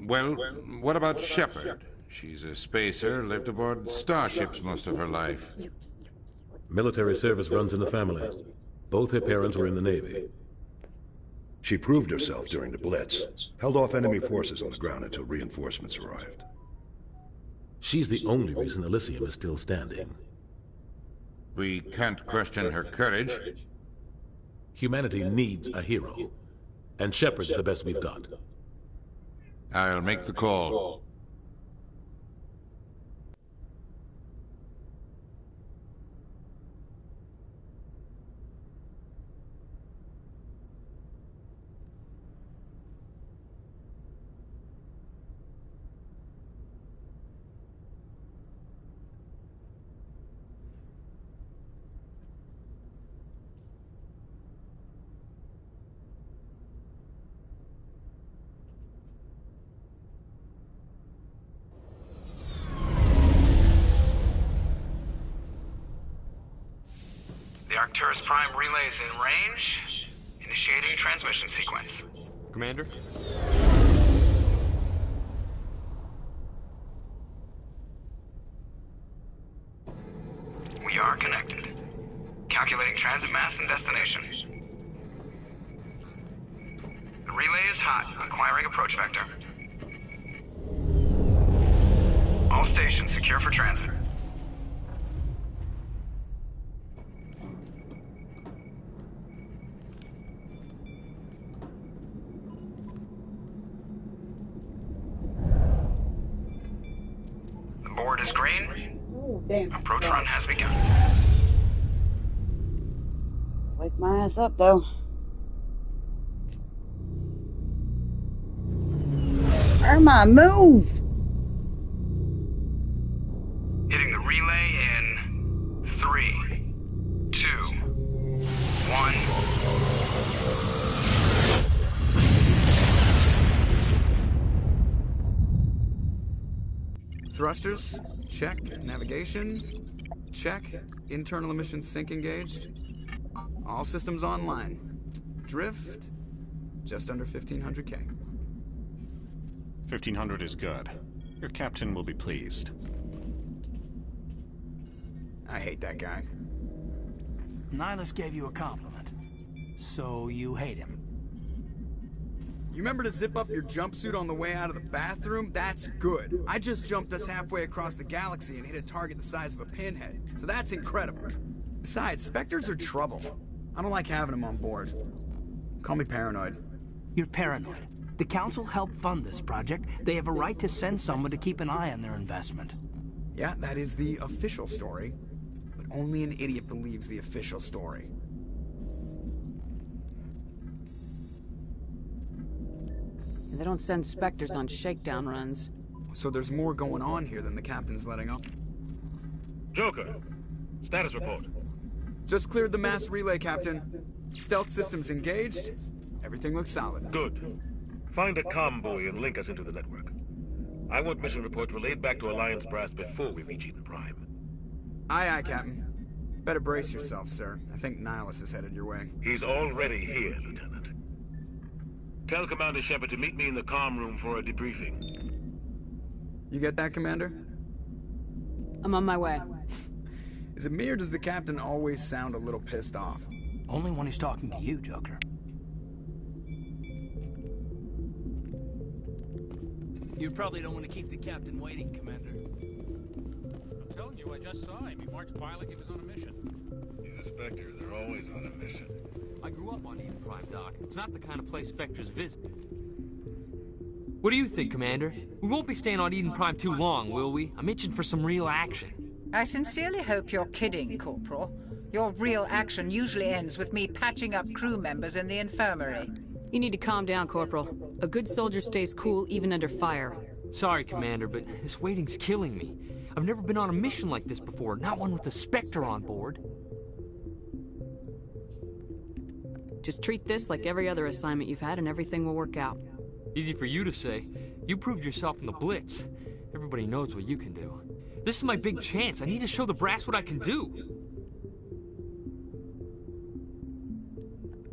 Well, what about Shepard? She's a spacer, lived aboard starships most of her life. Military service runs in the family. Both her parents were in the Navy. She proved herself during the Blitz, held off enemy forces on the ground until reinforcements arrived. She's the only reason Elysium is still standing. We can't question her courage. Humanity needs a hero, and Shepard's the best we've got. I'll make the call. The Arcturus Prime relay is in range. Initiating transmission sequence. Commander? We are connected. Calculating transit mass and destination. The relay is hot, acquiring approach vector. All stations secure for transit. The board is green. Oh, damn. Approach run has begun. Wake my ass up, though. Irma, move! Hitting the relay in 3, 2, 1. Thrusters, check. Navigation, check. Internal emission sync engaged. All systems online. Drift, just under 1500K. 1500 is good. Your captain will be pleased. I hate that guy. Nihilus gave you a compliment. So you hate him. You remember to zip up your jumpsuit on the way out of the bathroom? That's good. I just jumped us halfway across the galaxy and hit a target the size of a pinhead. So that's incredible. Besides, Spectres are trouble. I don't like having them on board. Call me paranoid. You're paranoid. The Council helped fund this project. They have a right to send someone to keep an eye on their investment. Yeah, that is the official story. But only an idiot believes the official story. They don't send Spectres on shakedown runs. So there's more going on here than the captain's letting up. Joker, status report. Just cleared the mass relay, Captain. Stealth systems engaged. Everything looks solid. Good. Find a comm buoy and link us into the network. I want mission reports relayed back to Alliance Brass before we reach Eden Prime. Aye, aye, Captain. Better brace yourself, sir. I think Nihilus is headed your way. He's already here, Lieutenant. Tell Commander Shepard to meet me in the comm room for a debriefing. You get that, Commander? I'm on my way. Is it me or does the Captain always sound a little pissed off? Only when he's talking to you, Joker. You probably don't want to keep the Captain waiting, Commander. I'm telling you, I just saw him. He marched by like he was on a mission. He's a Spectre. They're always on a mission. I grew up on Eden Prime, Doc. It's not the kind of place Spectres visit. What do you think, Commander? We won't be staying on Eden Prime too long, will we? I'm itching for some real action. I sincerely hope you're kidding, Corporal. Your real action usually ends with me patching up crew members in the infirmary. You need to calm down, Corporal. A good soldier stays cool even under fire. Sorry, Commander, but this waiting's killing me. I've never been on a mission like this before, not one with a Spectre on board. Just treat this like every other assignment you've had and everything will work out. Easy for you to say. You proved yourself in the Blitz. Everybody knows what you can do. This is my big chance. I need to show the brass what I can do.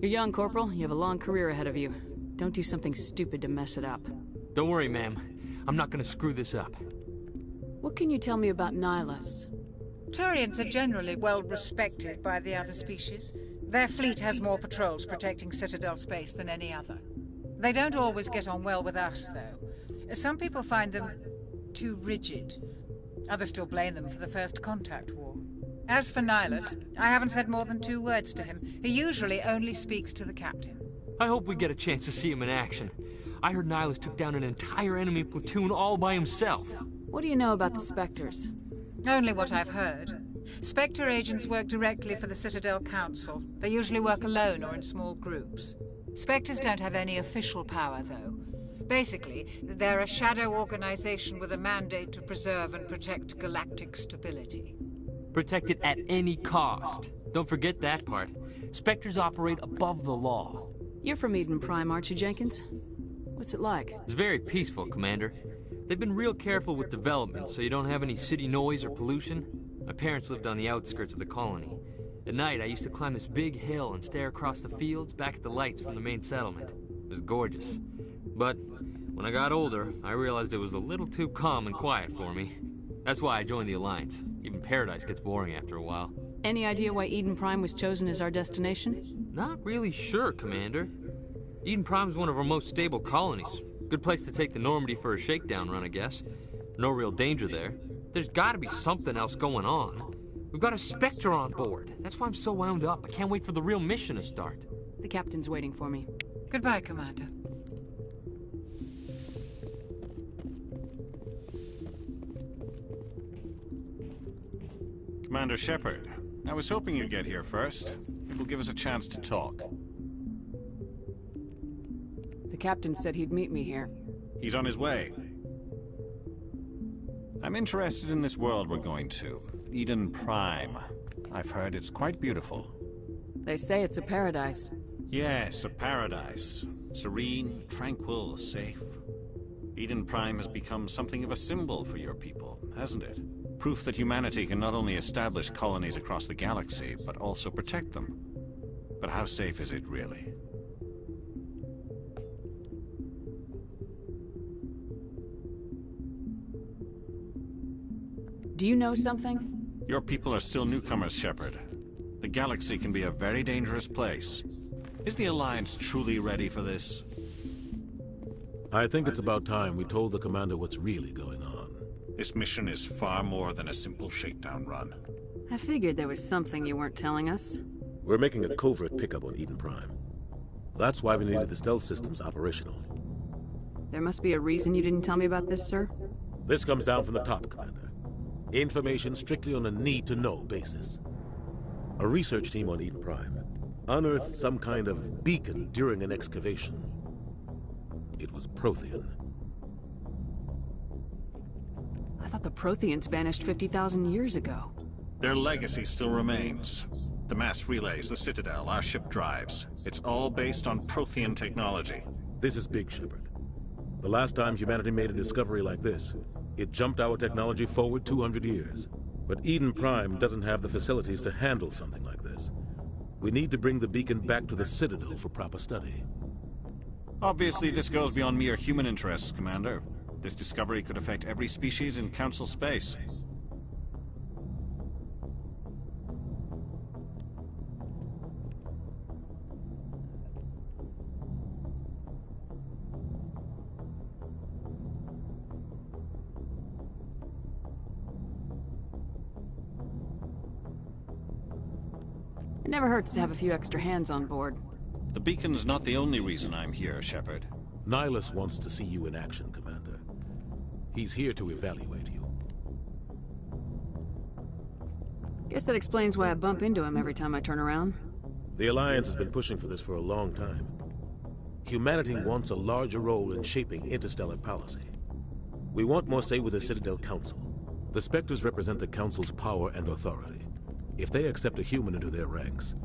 You're young, Corporal. You have a long career ahead of you. Don't do something stupid to mess it up. Don't worry, ma'am. I'm not gonna screw this up. What can you tell me about Nihilus? Turians are generally well respected by the other species. Their fleet has more patrols protecting Citadel space than any other. They don't always get on well with us, though. Some people find them too rigid. Others still blame them for the First Contact War. As for Nihilus, I haven't said more than 2 words to him. He usually only speaks to the captain. I hope we get a chance to see him in action. I heard Nihilus took down an entire enemy platoon all by himself. What do you know about the Spectres? Only what I've heard. Spectre agents work directly for the Citadel Council. They usually work alone or in small groups. Spectres don't have any official power, though. Basically, they're a shadow organization with a mandate to preserve and protect galactic stability. Protect it at any cost. Don't forget that part. Spectres operate above the law. You're from Eden Prime, aren't you, Jenkins? What's it like? It's very peaceful, Commander. They've been real careful with development, so you don't have any city noise or pollution. My parents lived on the outskirts of the colony. At night, I used to climb this big hill and stare across the fields back at the lights from the main settlement. It was gorgeous. But when I got older, I realized it was a little too calm and quiet for me. That's why I joined the Alliance. Even Paradise gets boring after a while. Any idea why Eden Prime was chosen as our destination? Not really sure, Commander. Eden Prime's one of our most stable colonies. Good place to take the Normandy for a shakedown run, I guess. No real danger there. There's gotta be something else going on. We've got a Spectre on board. That's why I'm so wound up. I can't wait for the real mission to start. The captain's waiting for me. Goodbye, Commander. Commander Shepard, I was hoping you'd get here first. It will give us a chance to talk. The captain said he'd meet me here. He's on his way. I'm interested in this world we're going to. Eden Prime. I've heard it's quite beautiful. They say it's a paradise. Yes, a paradise. Serene, tranquil, safe. Eden Prime has become something of a symbol for your people, hasn't it? Proof that humanity can not only establish colonies across the galaxy, but also protect them. But how safe is it really? Do you know something? Your people are still newcomers, Shepard. The galaxy can be a very dangerous place. Is the Alliance truly ready for this? I think it's about time we told the commander what's really going on. This mission is far more than a simple shakedown run. I figured there was something you weren't telling us. We're making a covert pickup on Eden Prime. That's why we needed the stealth systems operational. There must be a reason you didn't tell me about this, sir? This comes down from the top, Commander. Information strictly on a need-to-know basis. A research team on Eden Prime unearthed some kind of beacon during an excavation. It was Prothean. I thought the Protheans vanished 50,000 years ago. Their legacy still remains. The mass relays, the Citadel, our ship drives. It's all based on Prothean technology. This is big, Shepard. The last time humanity made a discovery like this, it jumped our technology forward 200 years. But Eden Prime doesn't have the facilities to handle something like this. We need to bring the beacon back to the Citadel for proper study. Obviously, this goes beyond mere human interests, Commander. This discovery could affect every species in Council space. It never hurts to have a few extra hands on board. The beacon's not the only reason I'm here, Shepard. Nihilus wants to see you in action, Commander. He's here to evaluate you. Guess that explains why I bump into him every time I turn around. The Alliance has been pushing for this for a long time. Humanity wants a larger role in shaping interstellar policy. We want more say with the Citadel Council. The Spectres represent the Council's power and authority. If they accept a human into their ranks,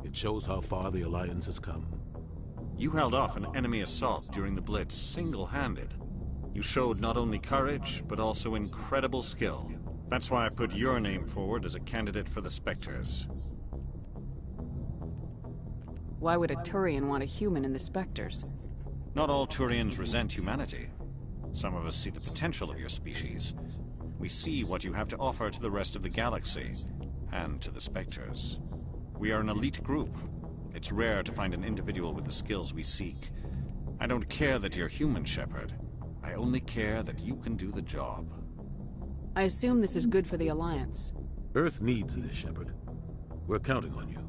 it shows how far the Alliance has come. You held off an enemy assault during the Blitz single-handed. You showed not only courage, but also incredible skill. That's why I put your name forward as a candidate for the Spectres. Why would a Turian want a human in the Spectres? Not all Turians resent humanity. Some of us see the potential of your species. We see what you have to offer to the rest of the galaxy, and to the Spectres. We are an elite group. It's rare to find an individual with the skills we seek. I don't care that you're human, Shepard. I only care that you can do the job. I assume this is good for the Alliance. Earth needs this, Shepard. We're counting on you.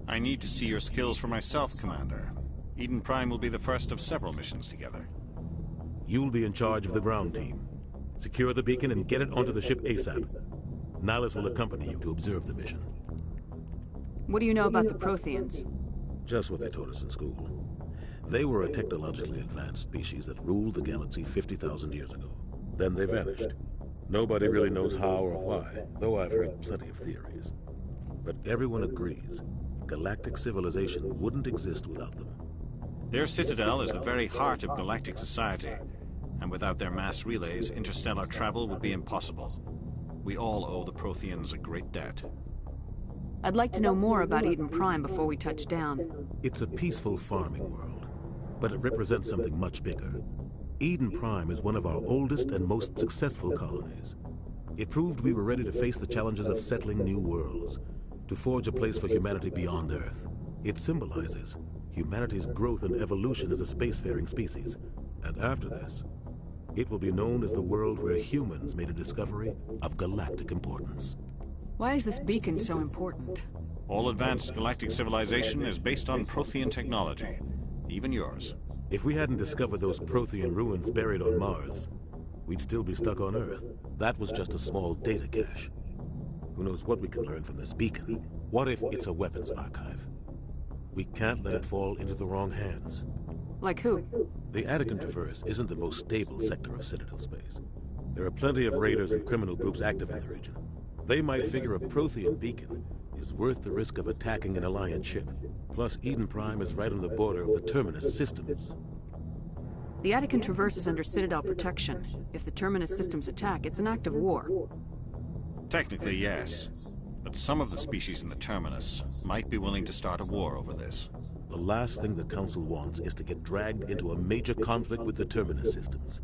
I need to see your skills for myself, Commander. Eden Prime will be the first of several missions together. You'll be in charge of the ground team. Secure the beacon and get it onto the ship ASAP. Nihilus will accompany you to observe the mission. What do you know about the Protheans? Just what they taught us in school. They were a technologically advanced species that ruled the galaxy 50,000 years ago. Then they vanished. Nobody really knows how or why, though I've heard plenty of theories. But everyone agrees, galactic civilization wouldn't exist without them. Their citadel is the very heart of galactic society, and without their mass relays, interstellar travel would be impossible. We all owe the Protheans a great debt. I'd like to know more about Eden Prime before we touch down. It's a peaceful farming world, but it represents something much bigger. Eden Prime is one of our oldest and most successful colonies. It proved we were ready to face the challenges of settling new worlds, to forge a place for humanity beyond Earth. It symbolizes humanity's growth and evolution as a spacefaring species. And after this, it will be known as the world where humans made a discovery of galactic importance. Why is this beacon so important? All advanced galactic civilization is based on Prothean technology, even yours. If we hadn't discovered those Prothean ruins buried on Mars, we'd still be stuck on Earth. That was just a small data cache. Who knows what we can learn from this beacon? What if it's a weapons archive? We can't let it fall into the wrong hands. Like who? The Attican Traverse isn't the most stable sector of Citadel space. There are plenty of raiders and criminal groups active in the region. They might figure a Prothean beacon is worth the risk of attacking an Alliance ship. Plus, Eden Prime is right on the border of the Terminus systems. The Attican Traverse is under Citadel protection. If the Terminus systems attack, it's an act of war. Technically, yes. But some of the species in the Terminus might be willing to start a war over this. The last thing the Council wants is to get dragged into a major conflict with the Terminus systems.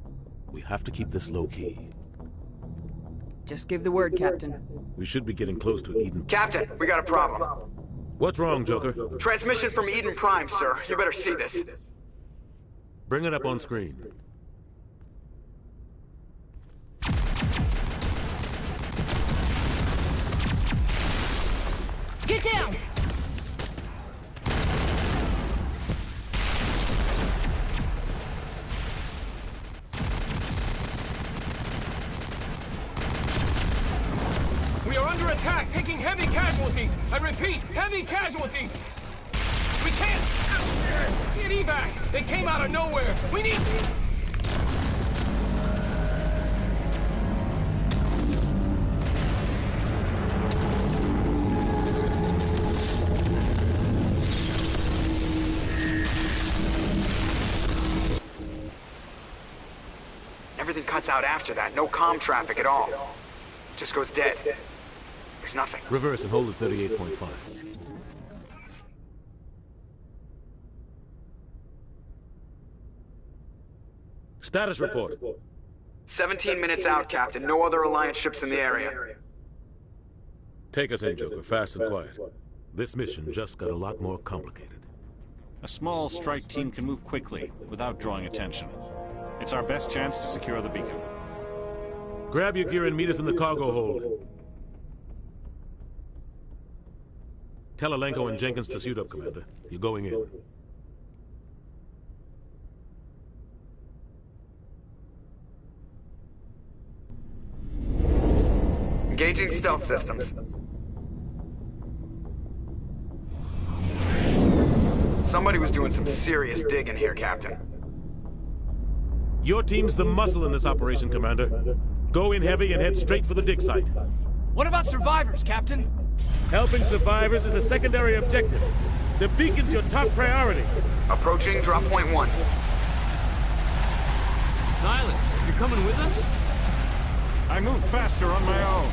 We have to keep this low-key. Just give the word, Captain. We should be getting close to Eden. Captain, we got a problem. What's wrong, Joker? Transmission from Eden Prime, sir. You better see this. Bring it up on screen. Get down! We are under attack, taking heavy casualties. I repeat, heavy casualties. We can't get evac. They came out of nowhere. We need... Everything cuts out after that. No comm traffic at all. Just goes dead. There's nothing. Reverse and hold at 38.5. Status report. 17 minutes out, Captain. No other Alliance ships in the area. Take us in, Joker, fast and quiet. This mission just got a lot more complicated. A small strike team can move quickly, without drawing attention. It's our best chance to secure the beacon. Grab your gear and meet us in the cargo hold. Tell Alenko and Jenkins to suit up, Commander. You're going in. Engaging stealth systems. Somebody was doing some serious digging here, Captain. Your team's the muscle in this operation, Commander. Go in heavy and head straight for the dig site. What about survivors, Captain? Helping survivors is a secondary objective. The beacon's your top priority. Approaching drop point 1. Nihilus, you're coming with us? I move faster on my own.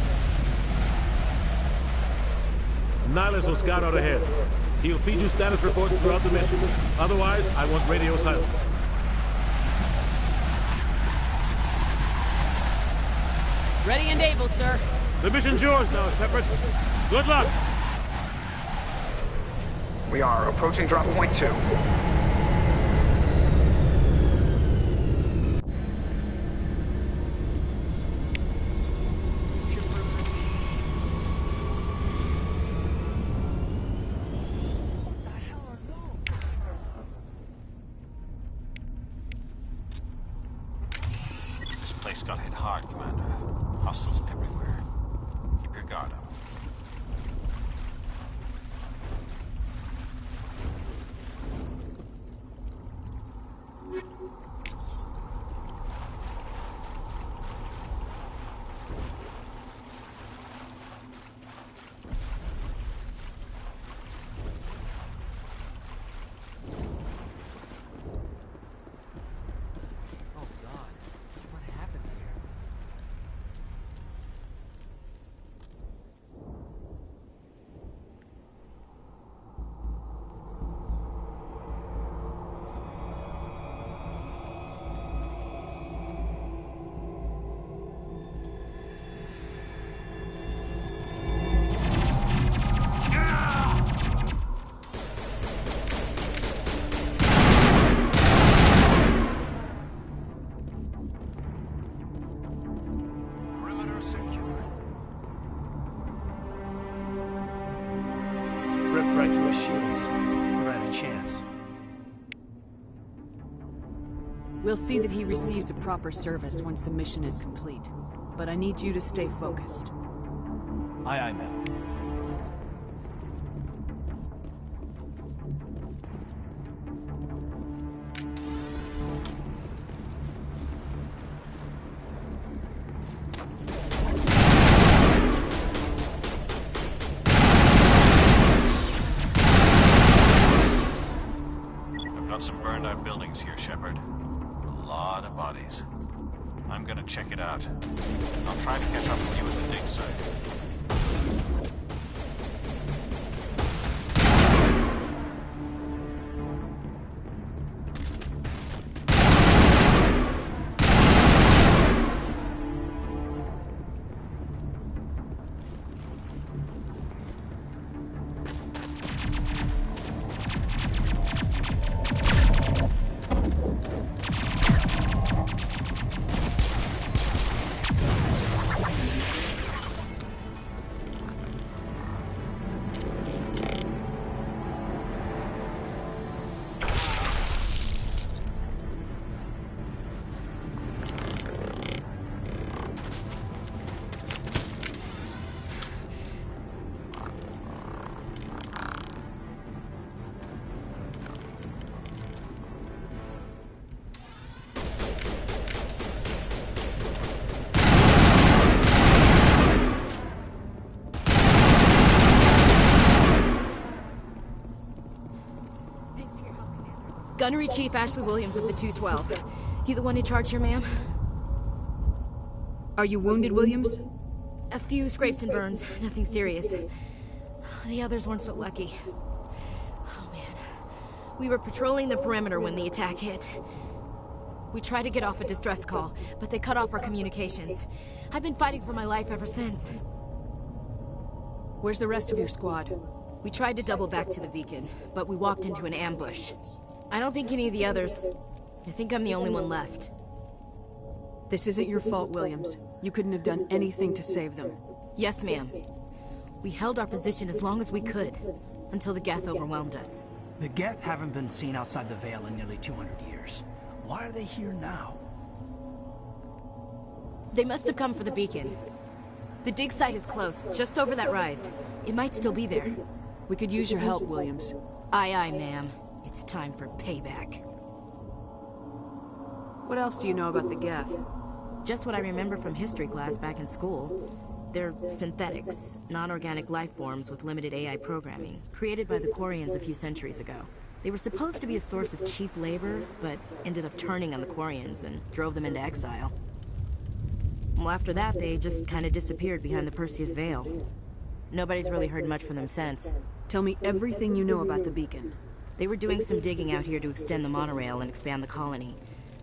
Nihilus will scout out ahead. He'll feed you status reports throughout the mission. Otherwise, I want radio silence. Ready and able, sir. The mission's yours now, Shepard. Good luck. We are approaching drop point 2. This place got hit hard, Commander. Hostiles everywhere. Keep your guard up. We'll see that he receives a proper service once the mission is complete. But I need you to stay focused. Aye, aye, ma'am. I've got some burned out buildings here, Shepard. A lot of bodies. I'm gonna check it out. I'll try to catch up with you at the dig site. Gunnery Chief Ashley Williams of the 212. You the one in charge here, ma'am? Are you wounded, Williams? A few scrapes and burns, nothing serious. The others weren't so lucky. Oh man. We were patrolling the perimeter when the attack hit. We tried to get off a distress call, but they cut off our communications. I've been fighting for my life ever since. Where's the rest of your squad? We tried to double back to the beacon, but we walked into an ambush. I don't think any of the others... I think I'm the only one left. This isn't your fault, Williams. You couldn't have done anything to save them. Yes, ma'am. We held our position as long as we could, until the Geth overwhelmed us. The Geth haven't been seen outside the Veil in nearly 200 years. Why are they here now? They must have come for the beacon. The dig site is close, just over that rise. It might still be there. We could use your help, Williams. Aye, aye, ma'am. It's time for payback. What else do you know about the Geth? Just what I remember from history class back in school. They're synthetics, non-organic life forms with limited AI programming, created by the Quarians a few centuries ago. They were supposed to be a source of cheap labor, but ended up turning on the Quarians and drove them into exile. Well, after that, they just kind of disappeared behind the Perseus Veil. Nobody's really heard much from them since. Tell me everything you know about the beacon. They were doing some digging out here to extend the monorail and expand the colony.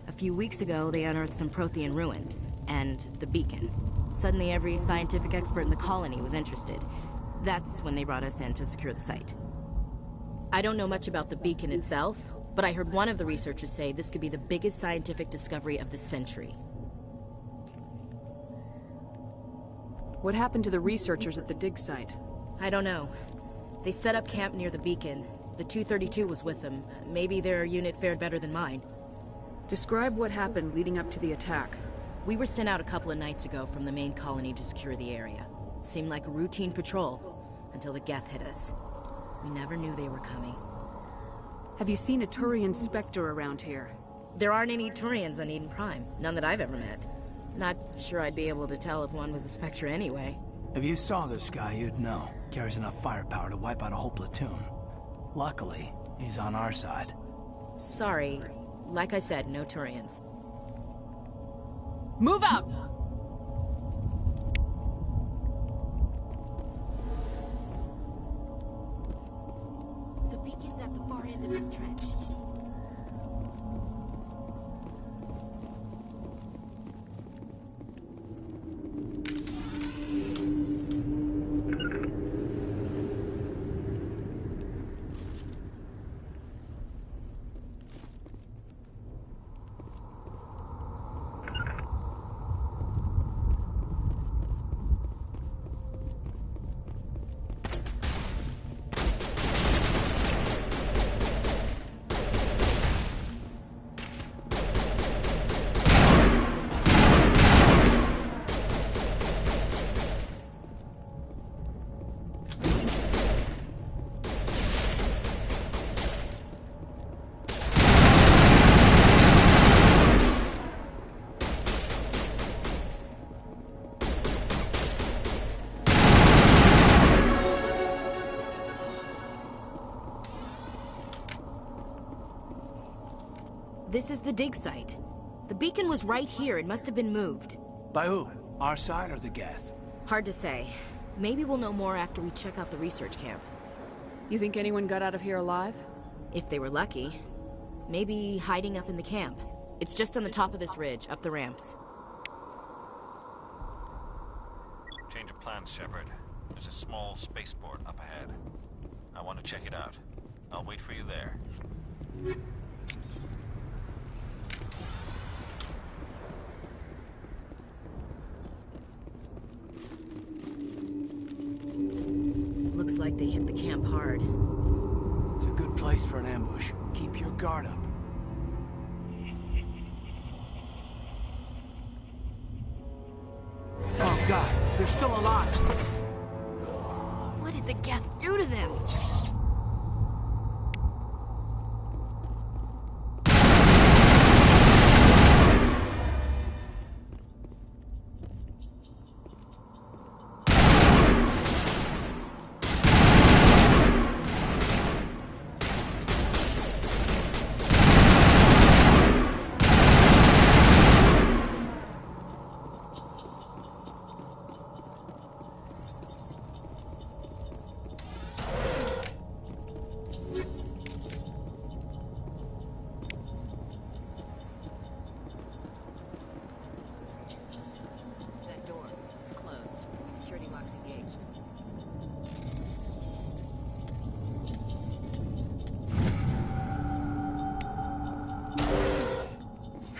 A few weeks ago, they unearthed some Prothean ruins, and the beacon. Suddenly, every scientific expert in the colony was interested. That's when they brought us in to secure the site. I don't know much about the beacon itself, but I heard one of the researchers say this could be the biggest scientific discovery of the century. What happened to the researchers at the dig site? I don't know. They set up camp near the beacon. The 232 was with them. Maybe their unit fared better than mine. Describe what happened leading up to the attack. We were sent out a couple of nights ago from the main colony to secure the area. Seemed like a routine patrol, until the Geth hit us. We never knew they were coming. Have you seen a Turian Spectre around here? There aren't any Turians on Eden Prime. None that I've ever met. Not sure I'd be able to tell if one was a Spectre anyway. If you saw this guy, you'd know. Carries enough firepower to wipe out a whole platoon. Luckily, he's on our side. Sorry. Like I said, no Turians. Move out! The beacon's at the far end of this trench. This is the dig site. The beacon was right here. It must have been moved. By who? Our side or the Geth? Hard to say. Maybe we'll know more after we check out the research camp. You think anyone got out of here alive? If they were lucky. Maybe hiding up in the camp. It's just on the top of this ridge, up the ramps. Change of plans, Shepard. There's a small spaceport up ahead. I want to check it out. I'll wait for you there. Looks like they hit the camp hard. It's a good place for an ambush. Keep your guard up. Oh God, they're still alive. What did the Geth do to them?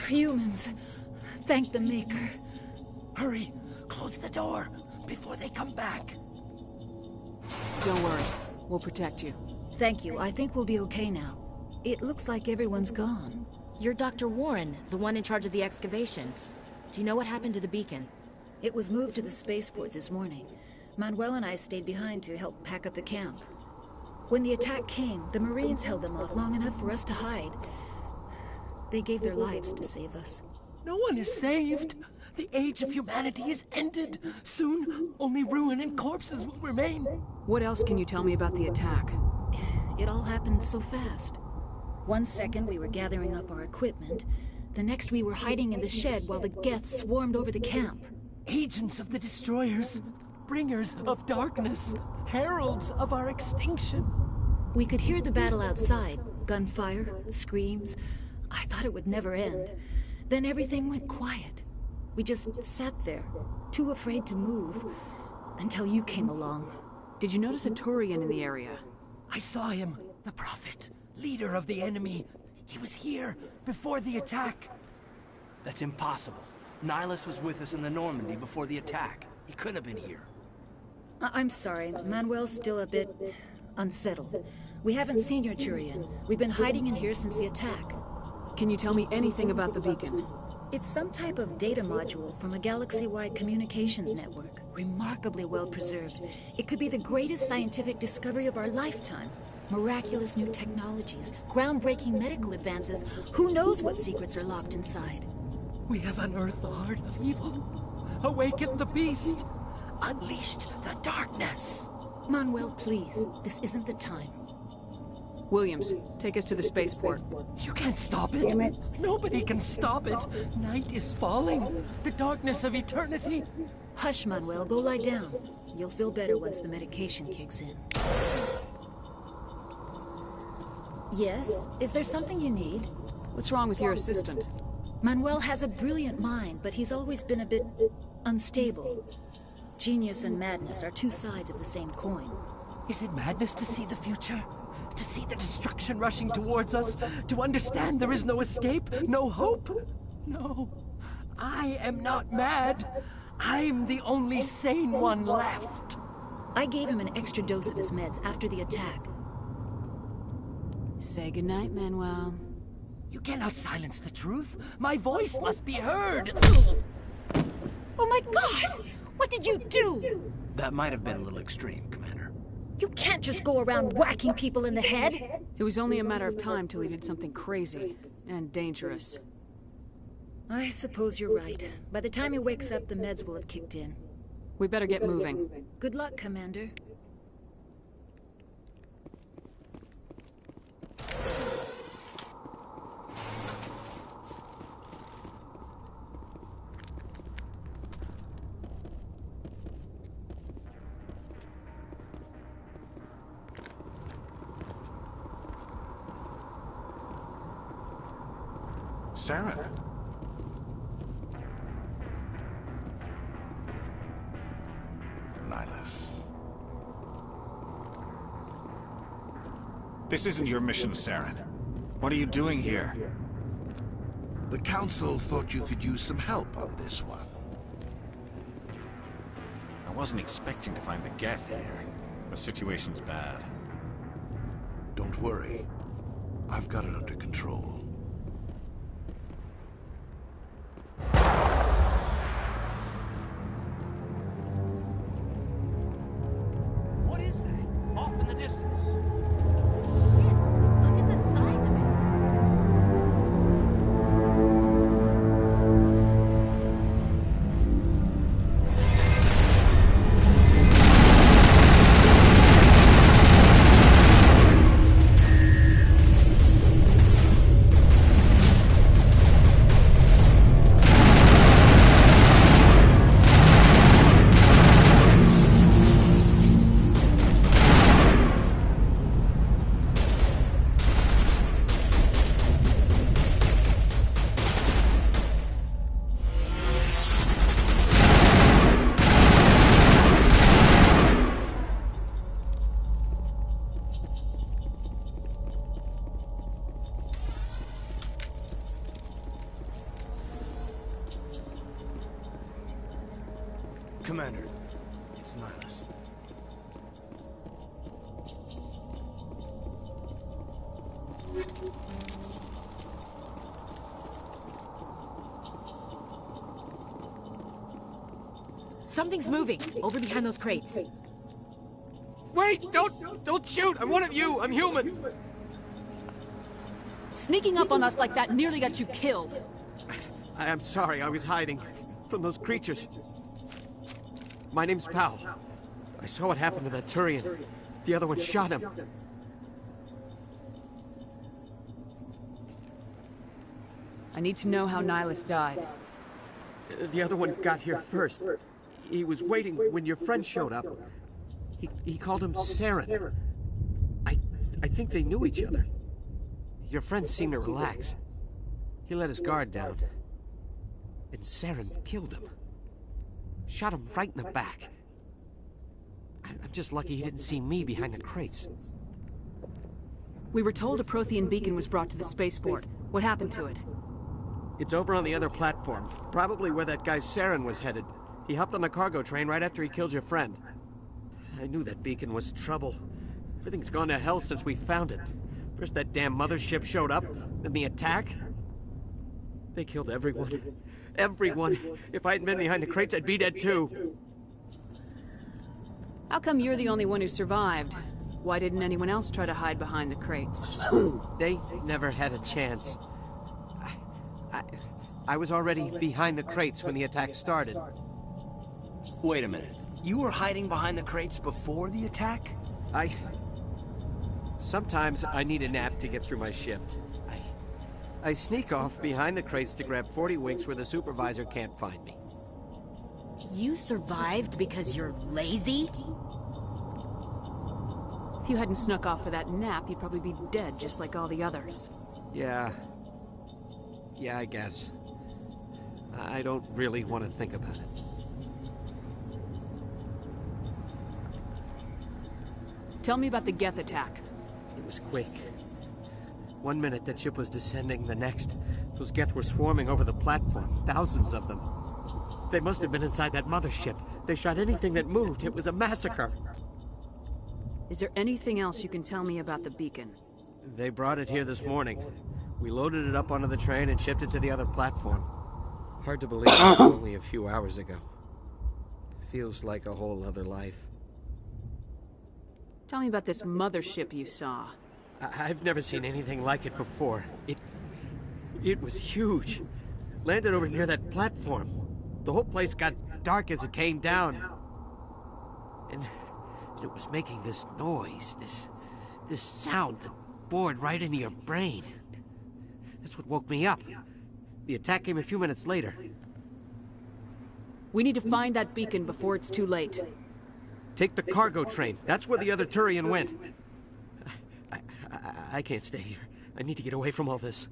Humans. Thank the Maker. Hurry! Close the door before they come back. Don't worry. We'll protect you. Thank you. I think we'll be okay now. It looks like everyone's gone. You're Dr. Warren, the one in charge of the excavation. Do you know what happened to the beacon? It was moved to the spaceport this morning. Manuel and I stayed behind to help pack up the camp. When the attack came, the Marines held them off long enough for us to hide. They gave their lives to save us. No one is saved. The age of humanity is ended. Soon, only ruin and corpses will remain. What else can you tell me about the attack? It all happened so fast. 1 second we were gathering up our equipment. The next we were hiding in the shed while the Geth swarmed over the camp. Agents of the Destroyers. Bringers of darkness. Heralds of our extinction. We could hear the battle outside. Gunfire, screams. I thought it would never end. Then everything went quiet. We just sat there, too afraid to move, until you came along. Did you notice a Turian in the area? I saw him. The Prophet, leader of the enemy. He was here, before the attack. That's impossible. Nihilus was with us in the Normandy before the attack. He couldn't have been here. I'm sorry, Manuel's still a bit unsettled. We haven't seen your Turian. We've been hiding in here since the attack. Can you tell me anything about the beacon? It's some type of data module from a galaxy-wide communications network. Remarkably well preserved. It could be the greatest scientific discovery of our lifetime. Miraculous new technologies, groundbreaking medical advances. Who knows what secrets are locked inside? We have unearthed the heart of evil, awakened the beast, unleashed the darkness. Manuel, please, this isn't the time. Williams, take us to the spaceport. You can't stop it. Nobody can stop it. Night is falling. The darkness of eternity. Hush, Manuel, go lie down. You'll feel better once the medication kicks in. Yes? Is there something you need? What's wrong with your assistant? Manuel has a brilliant mind, but he's always been a bit unstable. Genius and madness are two sides of the same coin. Is it madness to see the future? To see the destruction rushing towards us? To understand there is no escape? No hope? No. I am not mad. I'm the only sane one left. I gave him an extra dose of his meds after the attack. Say goodnight, Manuel. You cannot silence the truth. My voice must be heard. Oh my God! What did you do? That might have been a little extreme, Commander. You can't just go around whacking people in the head. It was only a matter of time till he did something crazy and dangerous. I suppose you're right. By the time he wakes up, the meds will have kicked in. We better get moving. Good luck, Commander. Sarah? Nihilus. This isn't your mission, Saren. What are you doing here? The Council thought you could use some help on this one. I wasn't expecting to find the Geth here. The situation's bad. Don't worry. I've got it under control. What is that? Off in the distance. Look at the size of it. Commander, it's Nihilus. Something's moving over behind those crates. Wait! Don't shoot! I'm one of you! I'm human! Sneaking up on us like that nearly got you killed. I'm sorry, I was hiding from those creatures. My name's Powell. I saw what happened to that Turian. The other one shot him. I need to know how Nihilus died. The other one got here first. He was waiting when your friend showed up. He called him Saren. I think they knew each other. Your friend seemed to relax. He let his guard down. And Saren killed him. Shot him right in the back. I'm just lucky he didn't see me behind the crates. We were told a Prothean beacon was brought to the spaceport. What happened to it? It's over on the other platform. Probably where that guy Saren was headed. He hopped on the cargo train right after he killed your friend. I knew that beacon was trouble. Everything's gone to hell since we found it. First that damn mothership showed up, then the attack. They killed everyone. Everyone. If I hadn't been behind the crates, I'd be dead too. How come you're the only one who survived? Why didn't anyone else try to hide behind the crates? They never had a chance. I was already behind the crates when the attack started. Wait a minute. You were hiding behind the crates before the attack? Sometimes I need a nap to get through my shift. I sneak off behind the crates to grab 40 winks where the supervisor can't find me. You survived because you're lazy? If you hadn't snuck off for that nap, you'd probably be dead just like all the others. Yeah, I guess. I don't really want to think about it. Tell me about the Geth attack. It was quick. 1 minute the ship was descending, the next, those Geth were swarming over the platform, thousands of them. They must have been inside that mothership. They shot anything that moved. It was a massacre. Is there anything else you can tell me about the beacon? They brought it here this morning. We loaded it up onto the train and shipped it to the other platform. Hard to believe it was only a few hours ago. Feels like a whole other life. Tell me about this mothership you saw. I've never seen anything like it before. It was huge. Landed over near that platform. The whole place got dark as it came down. And it was making this noise, this sound that bored right into your brain. That's what woke me up. The attack came a few minutes later. We need to find that beacon before it's too late. Take the cargo train. That's where the other Turian went. I can't stay here. I need to get away from all this.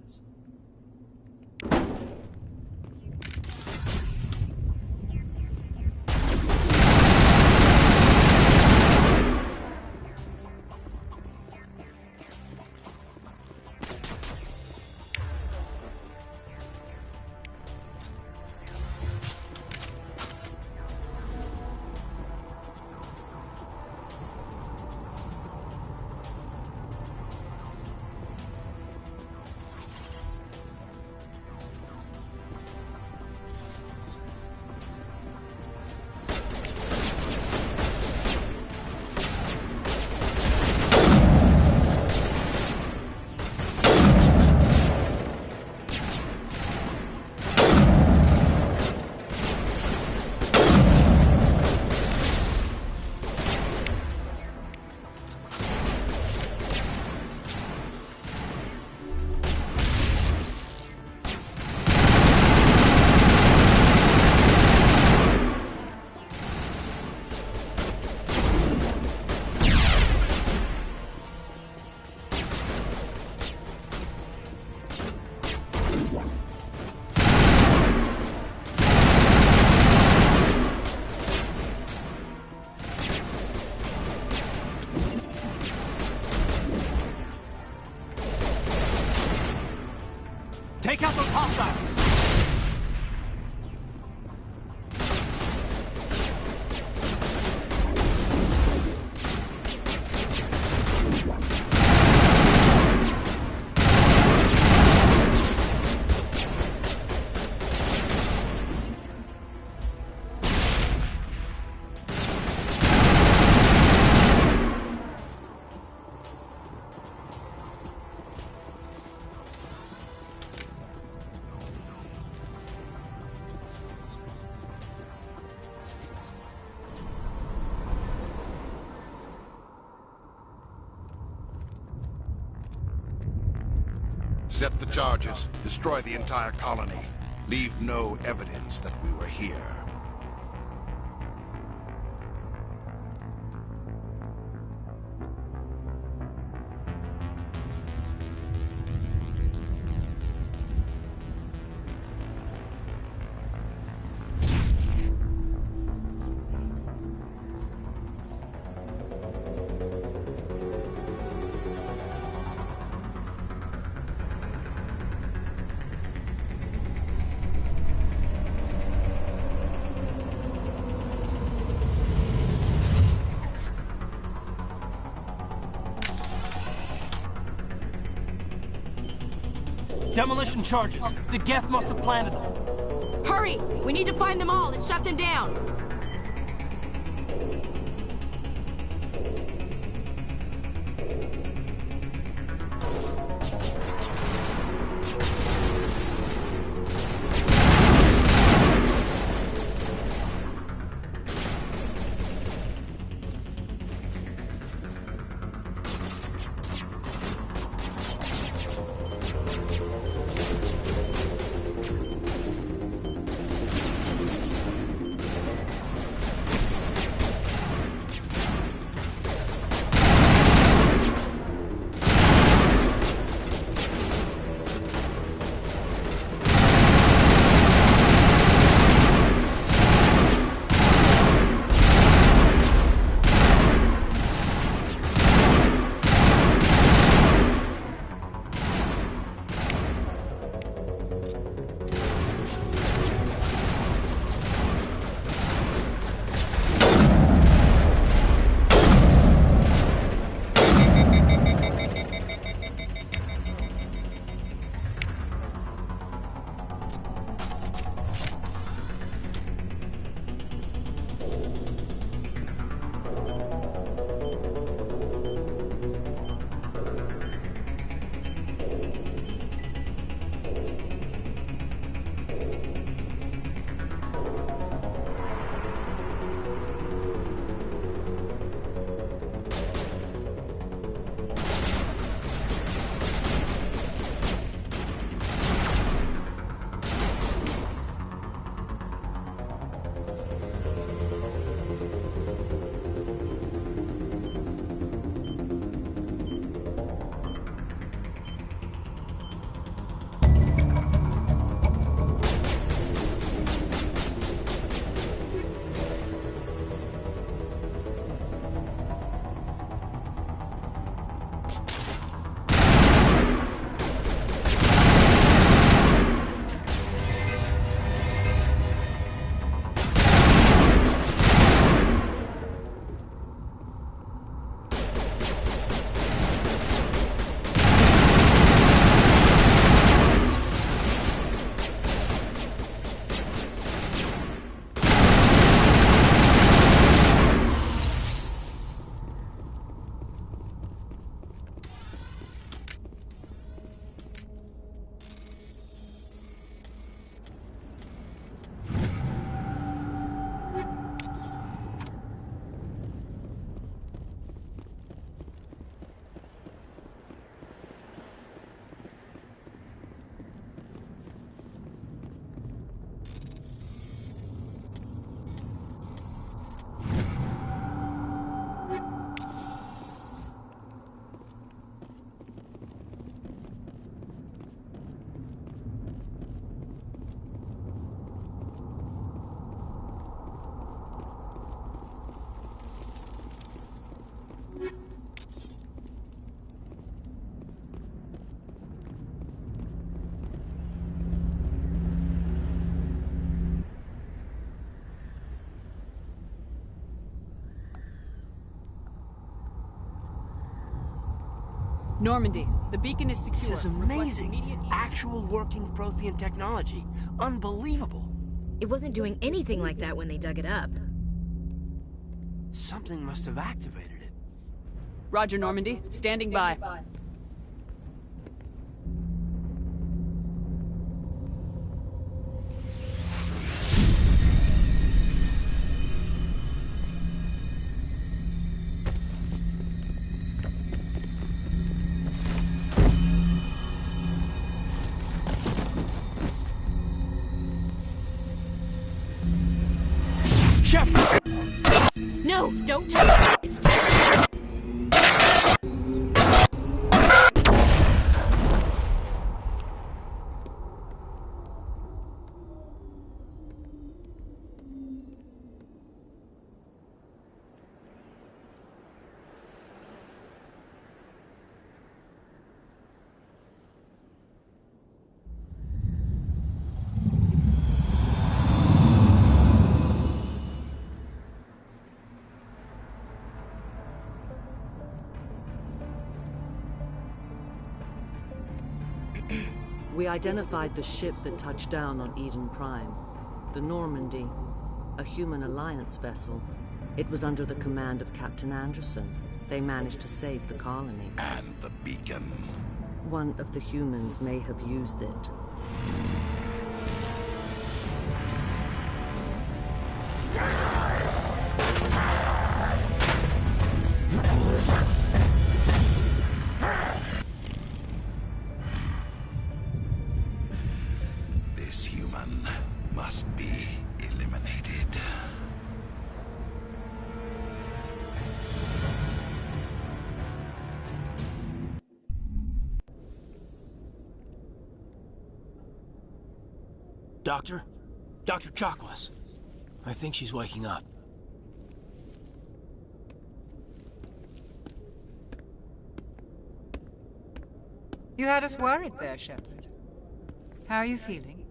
Take out those hostiles! Set the charges. Destroy the entire colony. Leave no evidence that we were here. Demolition charges. The Geth must have planted them. Hurry! We need to find them all and shut them down! Normandy, the beacon is secure. This is amazing. Actual working Prothean technology. Unbelievable. It wasn't doing anything like that when they dug it up. Something must have activated it. Roger, Normandy. Standing by. No, don't touch it. It's too... We identified the ship that touched down on Eden Prime. The Normandy. A human alliance vessel. It was under the command of Captain Anderson. They managed to save the colony. And the beacon. One of the humans may have used it. This human must be eliminated. Doctor? Dr. Chakwas. I think she's waking up. You had us worried there, Shepard. How are you feeling?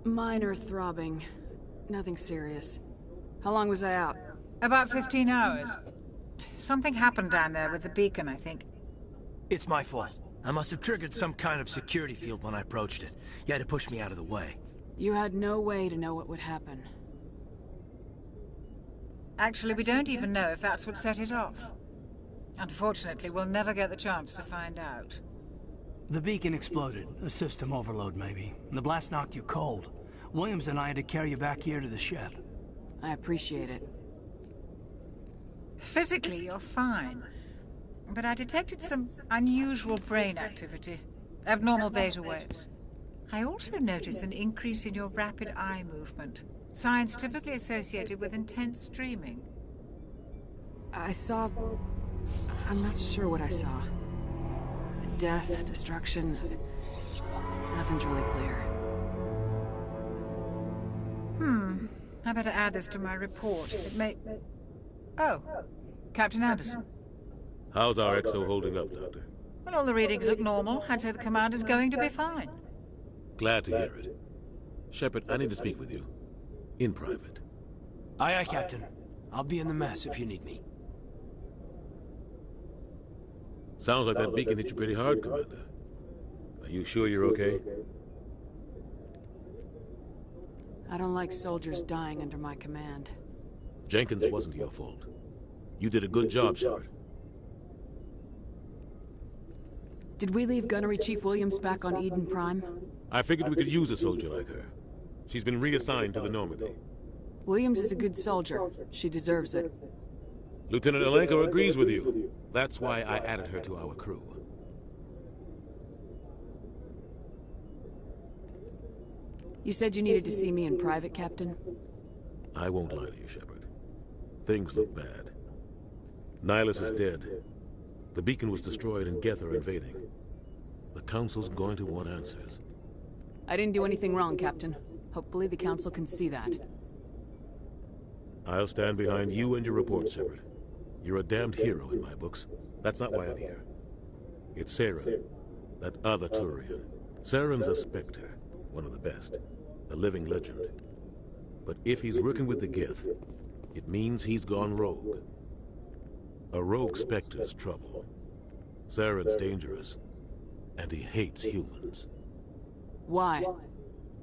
Minor throbbing. Nothing serious. How long was I out? About 15 hours. Something happened down there with the beacon, I think. It's my fault. I must have triggered some kind of security field when I approached it. You had to push me out of the way. You had no way to know what would happen. Actually, we don't even know if that's what set it off. Unfortunately, we'll never get the chance to find out. The beacon exploded. A system overload, maybe. The blast knocked you cold. Williams and I had to carry you back here to the ship. I appreciate it. Physically, you're fine. But I detected some unusual brain activity. Abnormal beta waves. I also noticed an increase in your rapid eye movement. Signs typically associated with intense dreaming. I saw... I'm not sure what I saw. Death, destruction... Nothing's really clear. I better add this to my report. It may... Oh, Captain Anderson. How's our XO holding up, Doctor? Well, all the readings look normal. I'd say the commander's going to be fine. Glad to hear it. Shepard, I need to speak with you. In private. Aye, aye, Captain. I'll be in the mess if you need me. Sounds like that beacon hit you pretty hard, Commander. Are you sure you're okay? I don't like soldiers dying under my command. Jenkins wasn't your fault. You did a good job, Shepard. Did we leave Gunnery Chief Williams back on Eden Prime? I figured we could use a soldier like her. She's been reassigned to the Normandy. Williams is a good soldier. She deserves it. Lieutenant Alenko agrees with you. That's why I added her to our crew. You said you needed to see me in private, Captain? I won't lie to you, Shepard. Things look bad. Nihilus is dead. The beacon was destroyed and Geth are invading. The Council's going to want answers. I didn't do anything wrong, Captain. Hopefully the Council can see that. I'll stand behind you and your report, Shepard. You're a damned hero in my books. That's not why I'm here. It's Saren, that other Turian. Saren's a Spectre, one of the best. A living legend. But if he's working with the Geth, it means he's gone rogue. A rogue Spectre's trouble. Saren's dangerous, and he hates humans. Why?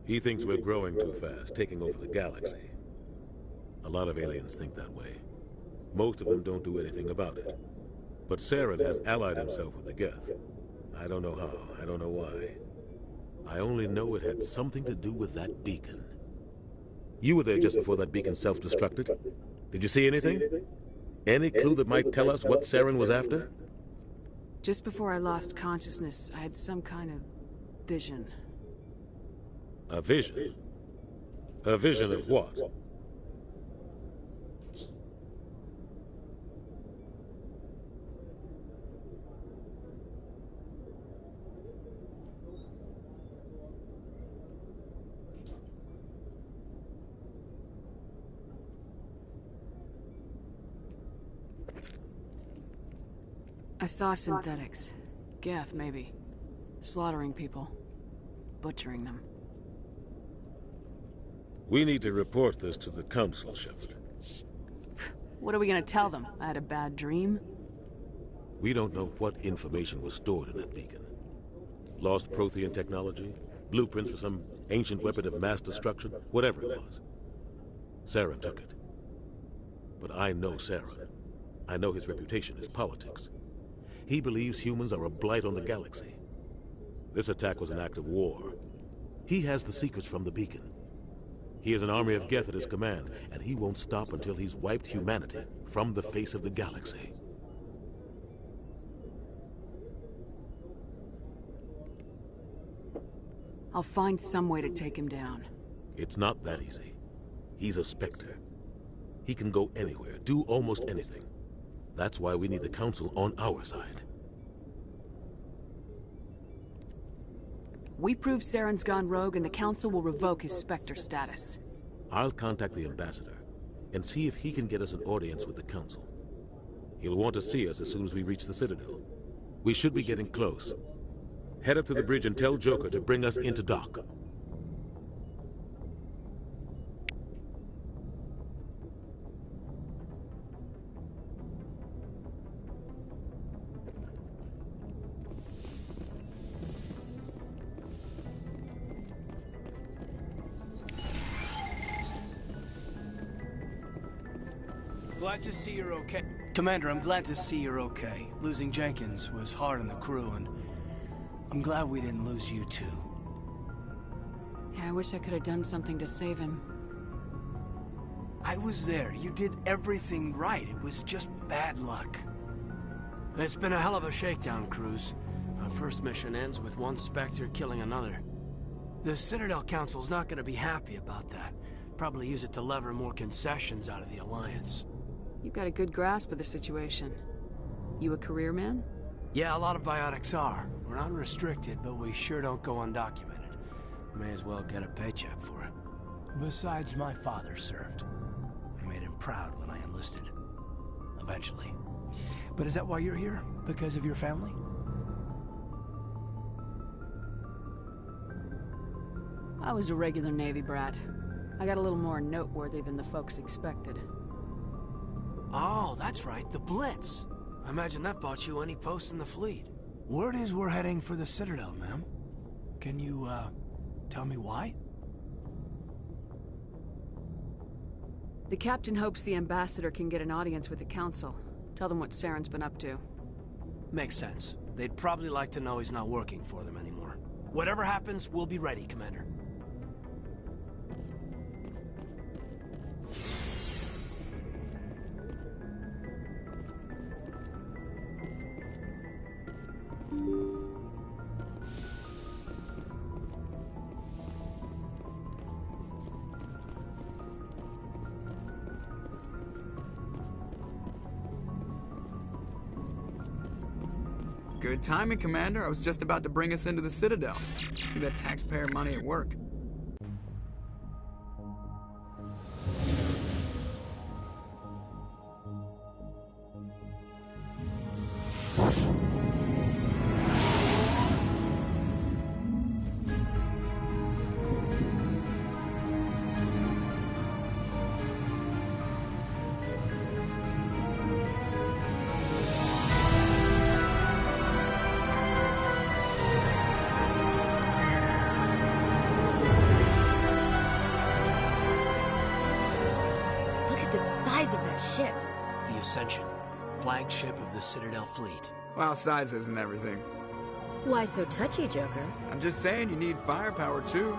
He thinks we're growing too fast, taking over the galaxy. A lot of aliens think that way. Most of them don't do anything about it. But Saren has allied himself with the Geth. I don't know how, I don't know why. I only know it had something to do with that beacon. You were there just before that beacon self-destructed. Did you see anything? Any clue that might tell us what Saren was after? Just before I lost consciousness, I had some kind of vision. A vision? A vision of what? I saw synthetics. Geth, maybe. Slaughtering people. Butchering them. We need to report this to the Council, Shepard. What are we gonna tell them? I had a bad dream? We don't know what information was stored in that beacon. Lost Prothean technology, blueprints for some ancient weapon of mass destruction, whatever it was. Saren took it. But I know Saren. I know his reputation is politics. He believes humans are a blight on the galaxy. This attack was an act of war. He has the secrets from the beacon. He has an army of Geth at his command, and he won't stop until he's wiped humanity from the face of the galaxy. I'll find some way to take him down. It's not that easy. He's a Spectre. He can go anywhere, do almost anything. That's why we need the Council on our side. We prove Saren's gone rogue and the Council will revoke his Spectre status. I'll contact the Ambassador and see if he can get us an audience with the Council. He'll want to see us as soon as we reach the Citadel. We should be getting close. Head up to the bridge and tell Joker to bring us into dock. Glad to see you're okay. Commander, I'm glad to see you're okay. Losing Jenkins was hard on the crew, and I'm glad we didn't lose you too. Yeah, I wish I could have done something to save him. I was there. You did everything right. It was just bad luck. It's been a hell of a shakedown, Cruz. Our first mission ends with one Spectre killing another. The Citadel Council's not gonna be happy about that. Probably use it to lever more concessions out of the Alliance. You've got a good grasp of the situation. You a career man? Yeah, a lot of biotics are. We're not restricted, but we sure don't go undocumented. May as well get a paycheck for it. Besides, my father served. I made him proud when I enlisted. Eventually. But is that why you're here? Because of your family? I was a regular Navy brat. I got a little more noteworthy than the folks expected. Oh, that's right, the Blitz. I imagine that bought you any post in the fleet. Word is we're heading for the Citadel, ma'am. Can you, tell me why? The captain hopes the Ambassador can get an audience with the Council. Tell them what Saren's been up to. Makes sense. They'd probably like to know he's not working for them anymore. Whatever happens, we'll be ready, Commander. Good timing, Commander. I was just about to bring us into the Citadel. See that taxpayer money at work. Ship. The Ascension, flagship of the Citadel fleet. Well, size isn't everything. Why so touchy, Joker? I'm just saying you need firepower, too.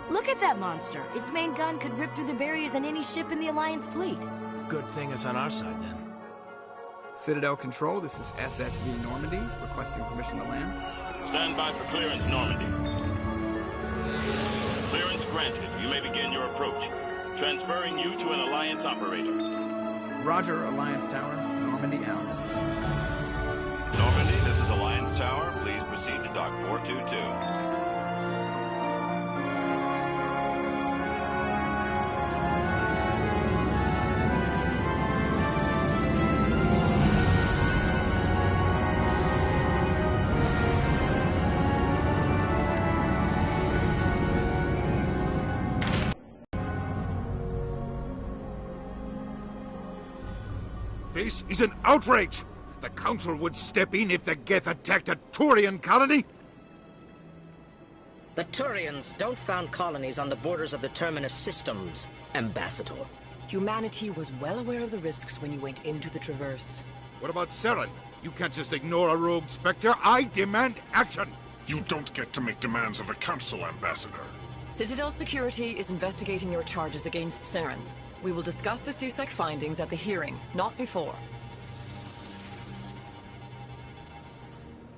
Look at that monster. Its main gun could rip through the barriers in any ship in the Alliance fleet. Good thing it's on our side, then. Citadel Control, this is SSV Normandy, requesting permission to land. Stand by for clearance, Normandy. Clearance granted. You may begin your approach. Transferring you to an Alliance operator. Roger, Alliance Tower. Normandy out. Normandy, this is Alliance Tower. Please proceed to Dock 422. This is an outrage! The Council would step in if the Geth attacked a Turian colony? The Turians don't found colonies on the borders of the Terminus systems, Ambassador. Humanity was well aware of the risks when you went into the Traverse. What about Saren? You can't just ignore a rogue Spectre. I demand action! You don't get to make demands of the Council, Ambassador. Citadel Security is investigating your charges against Saren. We will discuss the CSEC findings at the hearing, not before.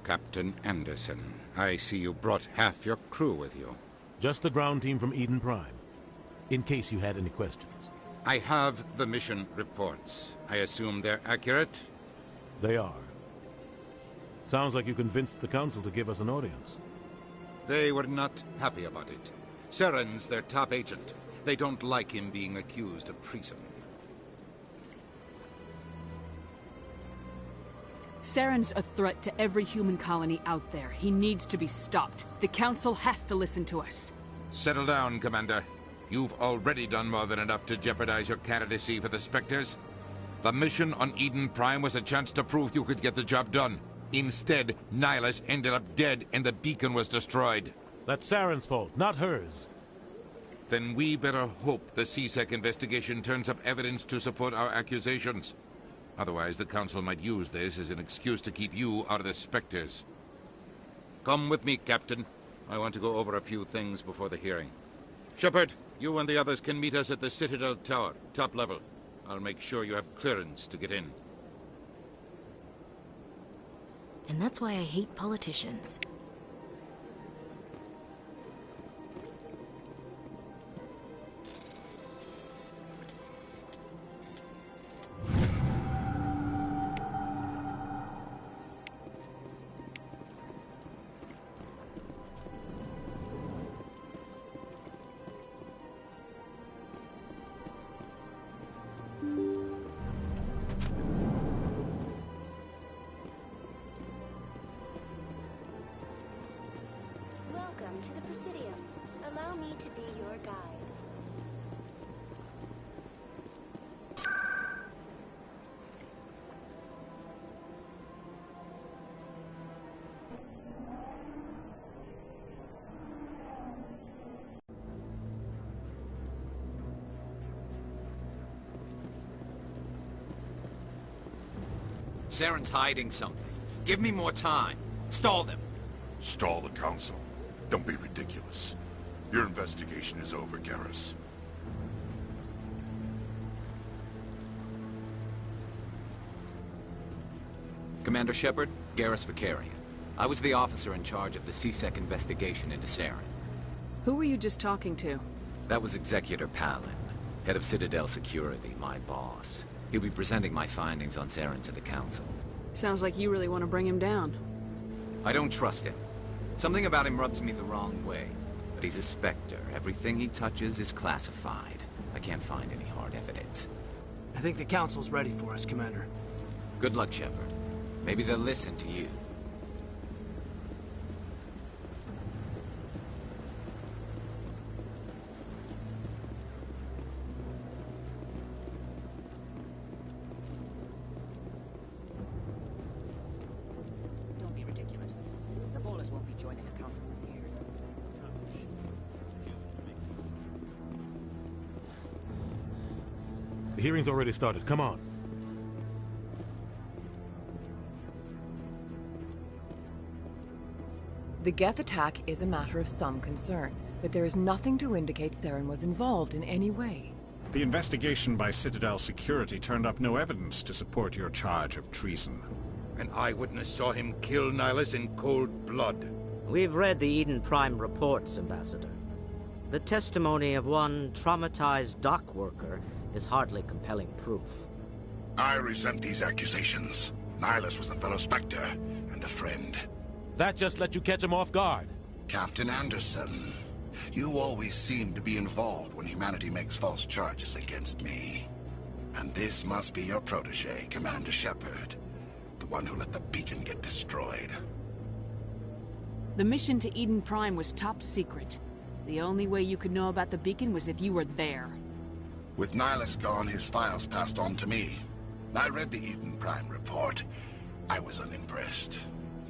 Captain Anderson, I see you brought half your crew with you. Just the ground team from Eden Prime, in case you had any questions. I have the mission reports. I assume they're accurate? They are. Sounds like you convinced the Council to give us an audience. They were not happy about it. Saren's their top agent. They don't like him being accused of treason. Saren's a threat to every human colony out there. He needs to be stopped. The Council has to listen to us. Settle down, Commander. You've already done more than enough to jeopardize your candidacy for the Spectres. The mission on Eden Prime was a chance to prove you could get the job done. Instead, Nihilus ended up dead and the beacon was destroyed. That's Saren's fault, not hers. Then we better hope the CSEC investigation turns up evidence to support our accusations. Otherwise, the Council might use this as an excuse to keep you out of the Spectres. Come with me, Captain. I want to go over a few things before the hearing. Shepard, you and the others can meet us at the Citadel Tower, top level. I'll make sure you have clearance to get in. And that's why I hate politicians. Welcome to the Presidium. Allow me to be your guide. Saren's hiding something. Give me more time. Stall them. Stall the Council? Don't be ridiculous. Your investigation is over, Garrus. Commander Shepard, Garrus Vicarian. I was the officer in charge of the CSEC investigation into Saren. Who were you just talking to? That was Executor Palin, head of Citadel Security, my boss. He'll be presenting my findings on Saren to the Council. Sounds like you really want to bring him down. I don't trust him. Something about him rubs me the wrong way. But he's a Spectre. Everything he touches is classified. I can't find any hard evidence. I think the Council's ready for us, Commander. Good luck, Shepard. Maybe they'll listen to you. Don't be ridiculous. The Bolus won't be joining the Council for years. The hearing's already started. Come on. The Geth attack is a matter of some concern, but there is nothing to indicate Saren was involved in any way. The investigation by Citadel Security turned up no evidence to support your charge of treason. An eyewitness saw him kill Nihilus in cold blood. We've read the Eden Prime reports, Ambassador. The testimony of one traumatized dock worker is hardly compelling proof. I resent these accusations. Nihilus was a fellow Spectre and a friend. That just let you catch him off guard. Captain Anderson, you always seem to be involved when humanity makes false charges against me. And this must be your protege, Commander Shepard. The one who let the beacon get destroyed. The mission to Eden Prime was top secret. The only way you could know about the beacon was if you were there. With Nihilus gone, his files passed on to me. I read the Eden Prime report. I was unimpressed.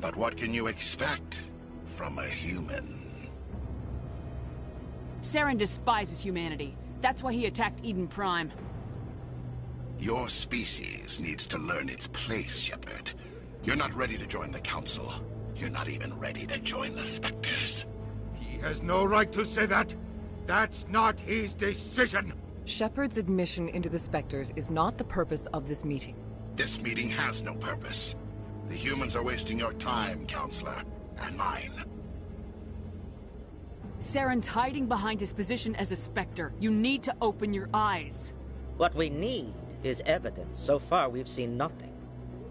But what can you expect from a human? Saren despises humanity. That's why he attacked Eden Prime. Your species needs to learn its place, Shepard. You're not ready to join the Council. You're not even ready to join the Spectres. He has no right to say that. That's not his decision. Shepard's admission into the Spectres is not the purpose of this meeting. This meeting has no purpose. The humans are wasting your time, Counselor, and mine. Saren's hiding behind his position as a Spectre. You need to open your eyes. What we need is evidence. So far, we've seen nothing.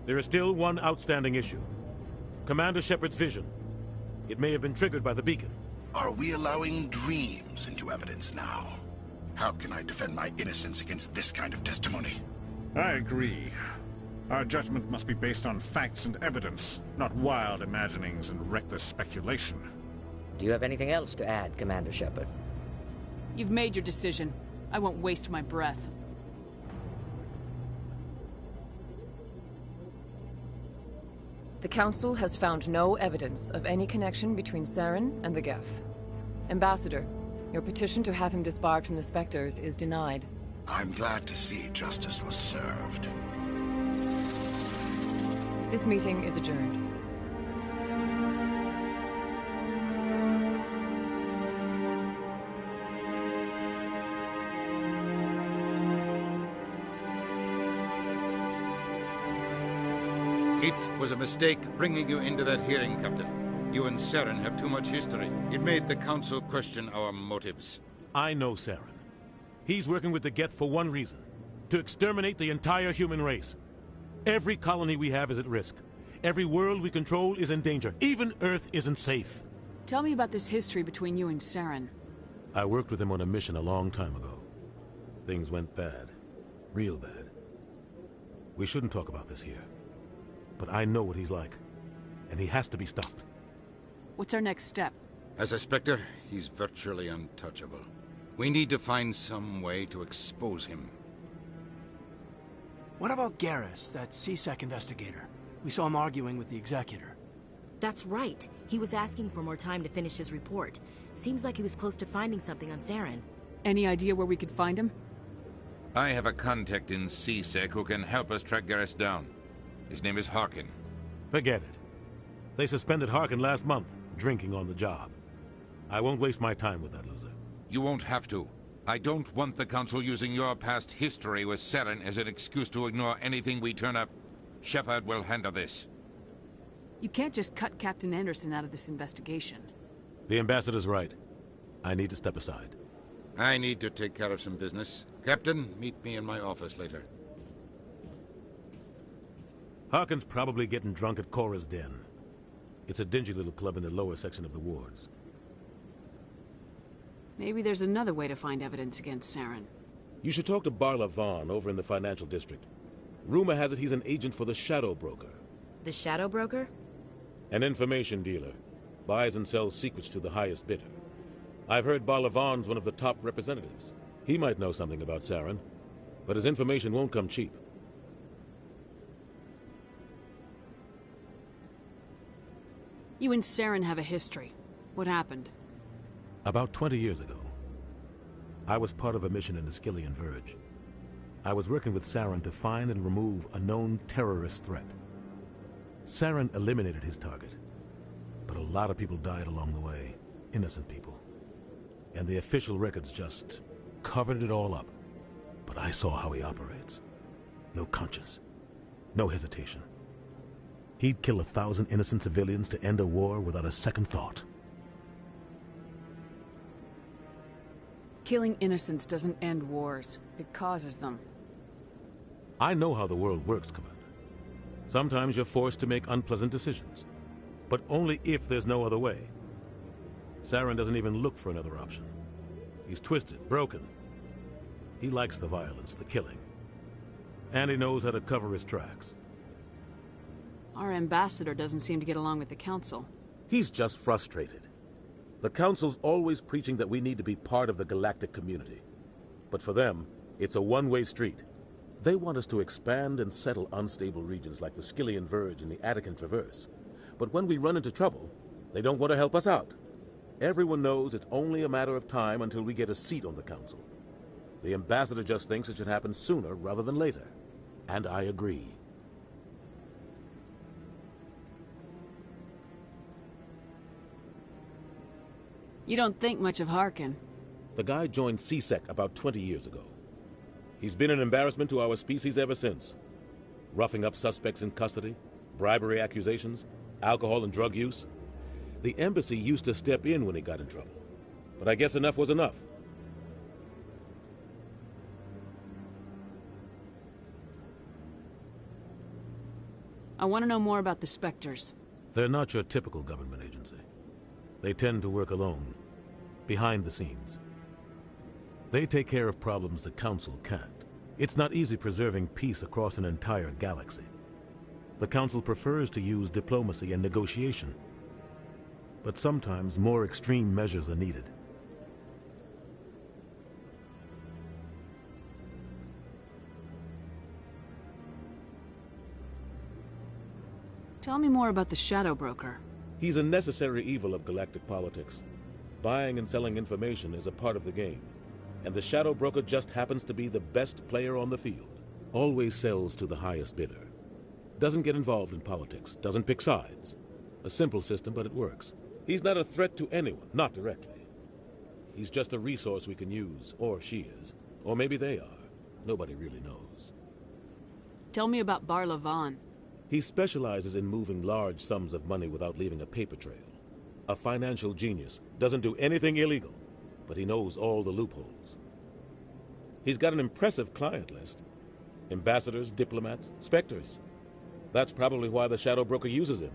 There is still one outstanding issue. Commander Shepard's vision. It may have been triggered by the beacon. Are we allowing dreams into evidence now? How can I defend my innocence against this kind of testimony? I agree. Our judgment must be based on facts and evidence, not wild imaginings and reckless speculation. Do you have anything else to add, Commander Shepard? You've made your decision. I won't waste my breath. The Council has found no evidence of any connection between Saren and the Geth. Ambassador, your petition to have him disbarred from the Spectres is denied. I'm glad to see justice was served. This meeting is adjourned. It was a mistake bringing you into that hearing, Captain. You and Saren have too much history. It made the Council question our motives. I know Saren. He's working with the Geth for one reason. To exterminate the entire human race. Every colony we have is at risk. Every world we control is in danger. Even Earth isn't safe. Tell me about this history between you and Saren. I worked with him on a mission a long time ago. Things went bad. Real bad. We shouldn't talk about this here. But I know what he's like. And he has to be stopped. What's our next step? As a Spectre, he's virtually untouchable. We need to find some way to expose him. What about Garrus, that CSEC investigator? We saw him arguing with the Executor. That's right. He was asking for more time to finish his report. Seems like he was close to finding something on Saren. Any idea where we could find him? I have a contact in CSEC who can help us track Garrus down. His name is Harkin. Forget it. They suspended Harkin last month, drinking on the job. I won't waste my time with that loser. You won't have to. I don't want the Council using your past history with Saren as an excuse to ignore anything we turn up. Shepard will handle this. You can't just cut Captain Anderson out of this investigation. The Ambassador's right. I need to step aside. I need to take care of some business. Captain, meet me in my office later. Harkin's probably getting drunk at Cora's Den. It's a dingy little club in the lower section of the wards. Maybe there's another way to find evidence against Saren. You should talk to Barla Vaughn over in the financial district. Rumor has it he's an agent for the Shadow Broker. The Shadow Broker? An information dealer. Buys and sells secrets to the highest bidder. I've heard Barla Vaughn's one of the top representatives. He might know something about Saren, but his information won't come cheap. You and Saren have a history. What happened? About 20 years ago, I was part of a mission in the Skillian Verge. I was working with Saren to find and remove a known terrorist threat. Saren eliminated his target, but a lot of people died along the way, innocent people. And the official records just covered it all up. But I saw how he operates. No conscience, no hesitation. He'd kill 1,000 innocent civilians to end a war without a second thought. Killing innocents doesn't end wars. It causes them. I know how the world works, Commander. Sometimes you're forced to make unpleasant decisions, but only if there's no other way. Saren doesn't even look for another option. He's twisted, broken. He likes the violence, the killing. And he knows how to cover his tracks. Our ambassador doesn't seem to get along with the Council. He's just frustrated. The Council's always preaching that we need to be part of the galactic community. But for them, it's a one-way street. They want us to expand and settle unstable regions like the Skillian Verge and the Attican Traverse. But when we run into trouble, they don't want to help us out. Everyone knows it's only a matter of time until we get a seat on the council. The ambassador just thinks it should happen sooner rather than later. And I agree. You don't think much of Harkin. The guy joined CSEC about 20 years ago. He's been an embarrassment to our species ever since. Roughing up suspects in custody, bribery accusations, alcohol and drug use. The embassy used to step in when he got in trouble. But I guess enough was enough. I want to know more about the Spectres. They're not your typical government agency. They tend to work alone, behind the scenes. They take care of problems the Council can't. It's not easy preserving peace across an entire galaxy. The Council prefers to use diplomacy and negotiation. But sometimes more extreme measures are needed. Tell me more about the Shadow Broker. He's a necessary evil of galactic politics. Buying and selling information is a part of the game. And the Shadow Broker just happens to be the best player on the field. Always sells to the highest bidder. Doesn't get involved in politics, doesn't pick sides. A simple system, but it works. He's not a threat to anyone, not directly. He's just a resource we can use, or she is. Or maybe they are. Nobody really knows. Tell me about Barla Vaughn. He specializes in moving large sums of money without leaving a paper trail. A financial genius, doesn't do anything illegal, but he knows all the loopholes. He's got an impressive client list. Ambassadors, diplomats, specters. That's probably why the Shadow Broker uses him.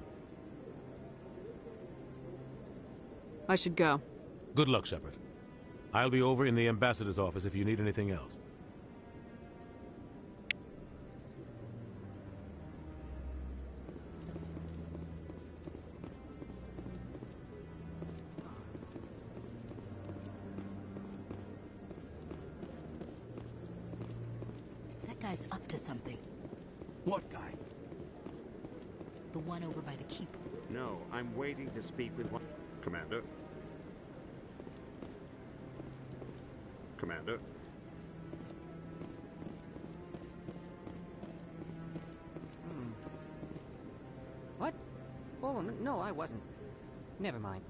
I should go. Good luck, Shepard. I'll be over in the ambassador's office if you need anything else. That guy's up to something. What guy? The one over by the keeper. No, I'm waiting to speak with one... Commander? Commander? What? Oh, no, I wasn't. Never mind.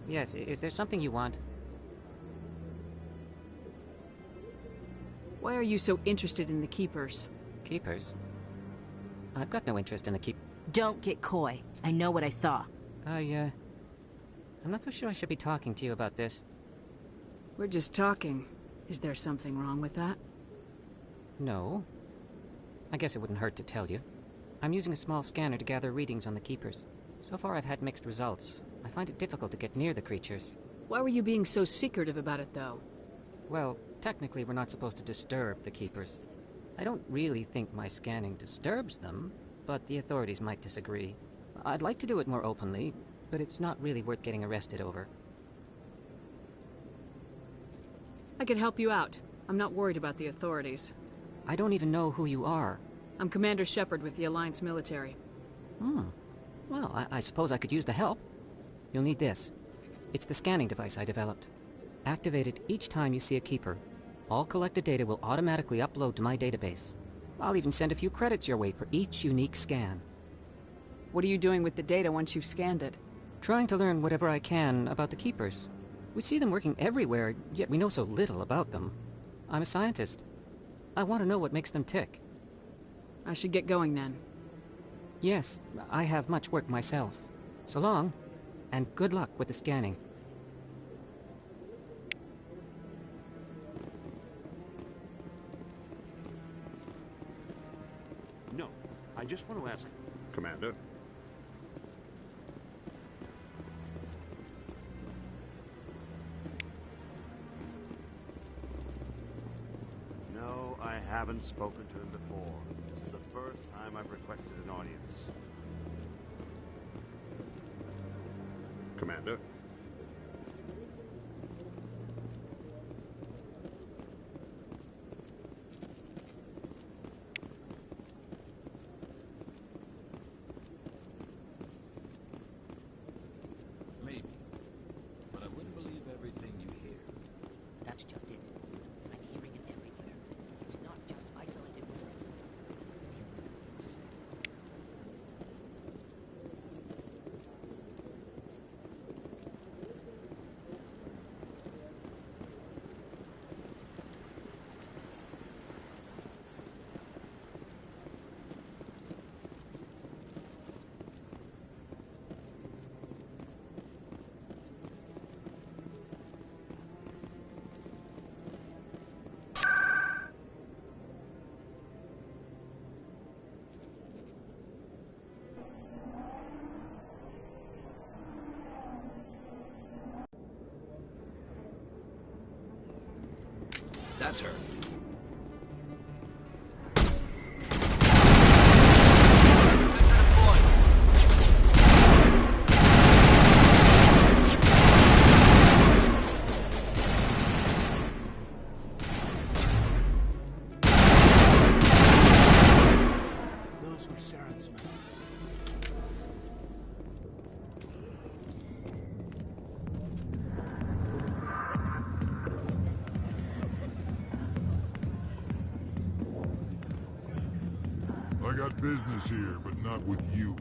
Yes, is there something you want? Why are you so interested in the Keepers? Keepers? I've got no interest in the Don't get coy. I know what I saw. I'm not so sure I should be talking to you about this. We're just talking. Is there something wrong with that? No. I guess it wouldn't hurt to tell you. I'm using a small scanner to gather readings on the Keepers. So far I've had mixed results. I find it difficult to get near the creatures. Why were you being so secretive about it, though? Well, technically we're not supposed to disturb the Keepers. I don't really think my scanning disturbs them, but the authorities might disagree. I'd like to do it more openly, but it's not really worth getting arrested over. I can help you out. I'm not worried about the authorities. I don't even know who you are. I'm Commander Shepard with the Alliance military. Well, I suppose I could use the help. You'll need this. It's the scanning device I developed. Activate it each time you see a Keeper. All collected data will automatically upload to my database. I'll even send a few credits your way for each unique scan. What are you doing with the data once you've scanned it? Trying to learn whatever I can about the Keepers. We see them working everywhere, yet we know so little about them. I'm a scientist. I want to know what makes them tick. I should get going then. Yes, I have much work myself. So long, and good luck with the scanning. No, I just want to ask... Commander? No, I haven't spoken to him before. This is the first time I've requested an audience. Commander? That's her. Those were Saren's men. I got business here, but not with you.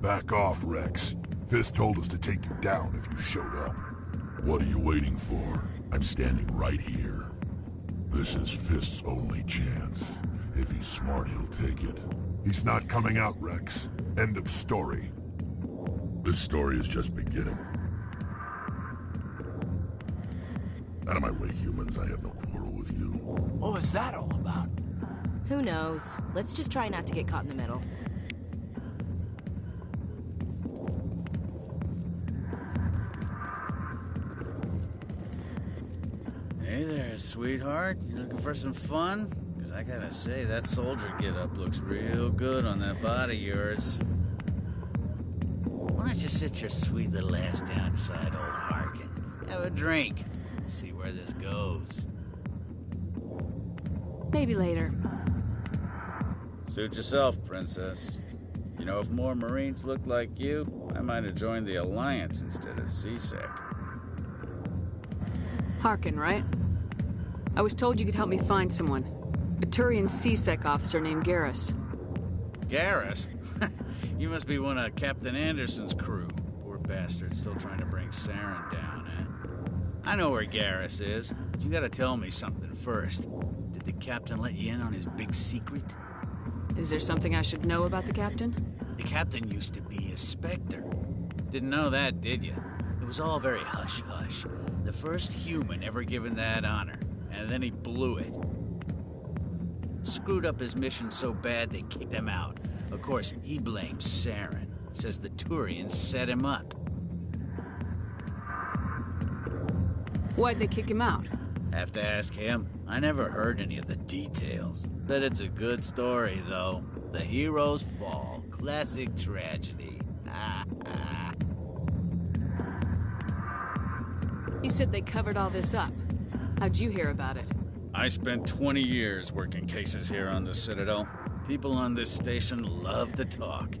Back off, Rex. Fist told us to take you down if you showed up. What are you waiting for? I'm standing right here. This is Fist's only chance. If he's smart, he'll take it. He's not coming out, Rex. End of story. This story is just beginning. Out of my way, humans. I have no quarrel with you. What was that all about? Who knows? Let's just try not to get caught in the middle. Hey there, sweetheart. You looking for some fun? Because I gotta say, that soldier get-up looks real good on that body of yours. Why don't you sit your sweet little ass down beside old Harkin? Have a drink. See where this goes. Maybe later. Suit yourself, princess. You know, if more Marines looked like you, I might have joined the Alliance instead of CSEC. Harkin, right? I was told you could help me find someone. A Turian CSEC officer named Garrus. Garrus? You must be one of Captain Anderson's crew. Poor bastard, still trying to bring Saren down, eh? I know where Garrus is, but you gotta tell me something first. Did the captain let you in on his big secret? Is there something I should know about the captain? The captain used to be a Spectre. Didn't know that, did you? It was all very hush-hush. The first human ever given that honor, and then he blew it. Screwed up his mission so bad they kicked him out. Of course, he blames Saren. Says the Turians set him up. Why'd they kick him out? Have to ask him. I never heard any of the details. Bet it's a good story, though. The heroes fall. Classic tragedy. You said they covered all this up. How'd you hear about it? I spent 20 years working cases here on the Citadel. People on this station love to talk.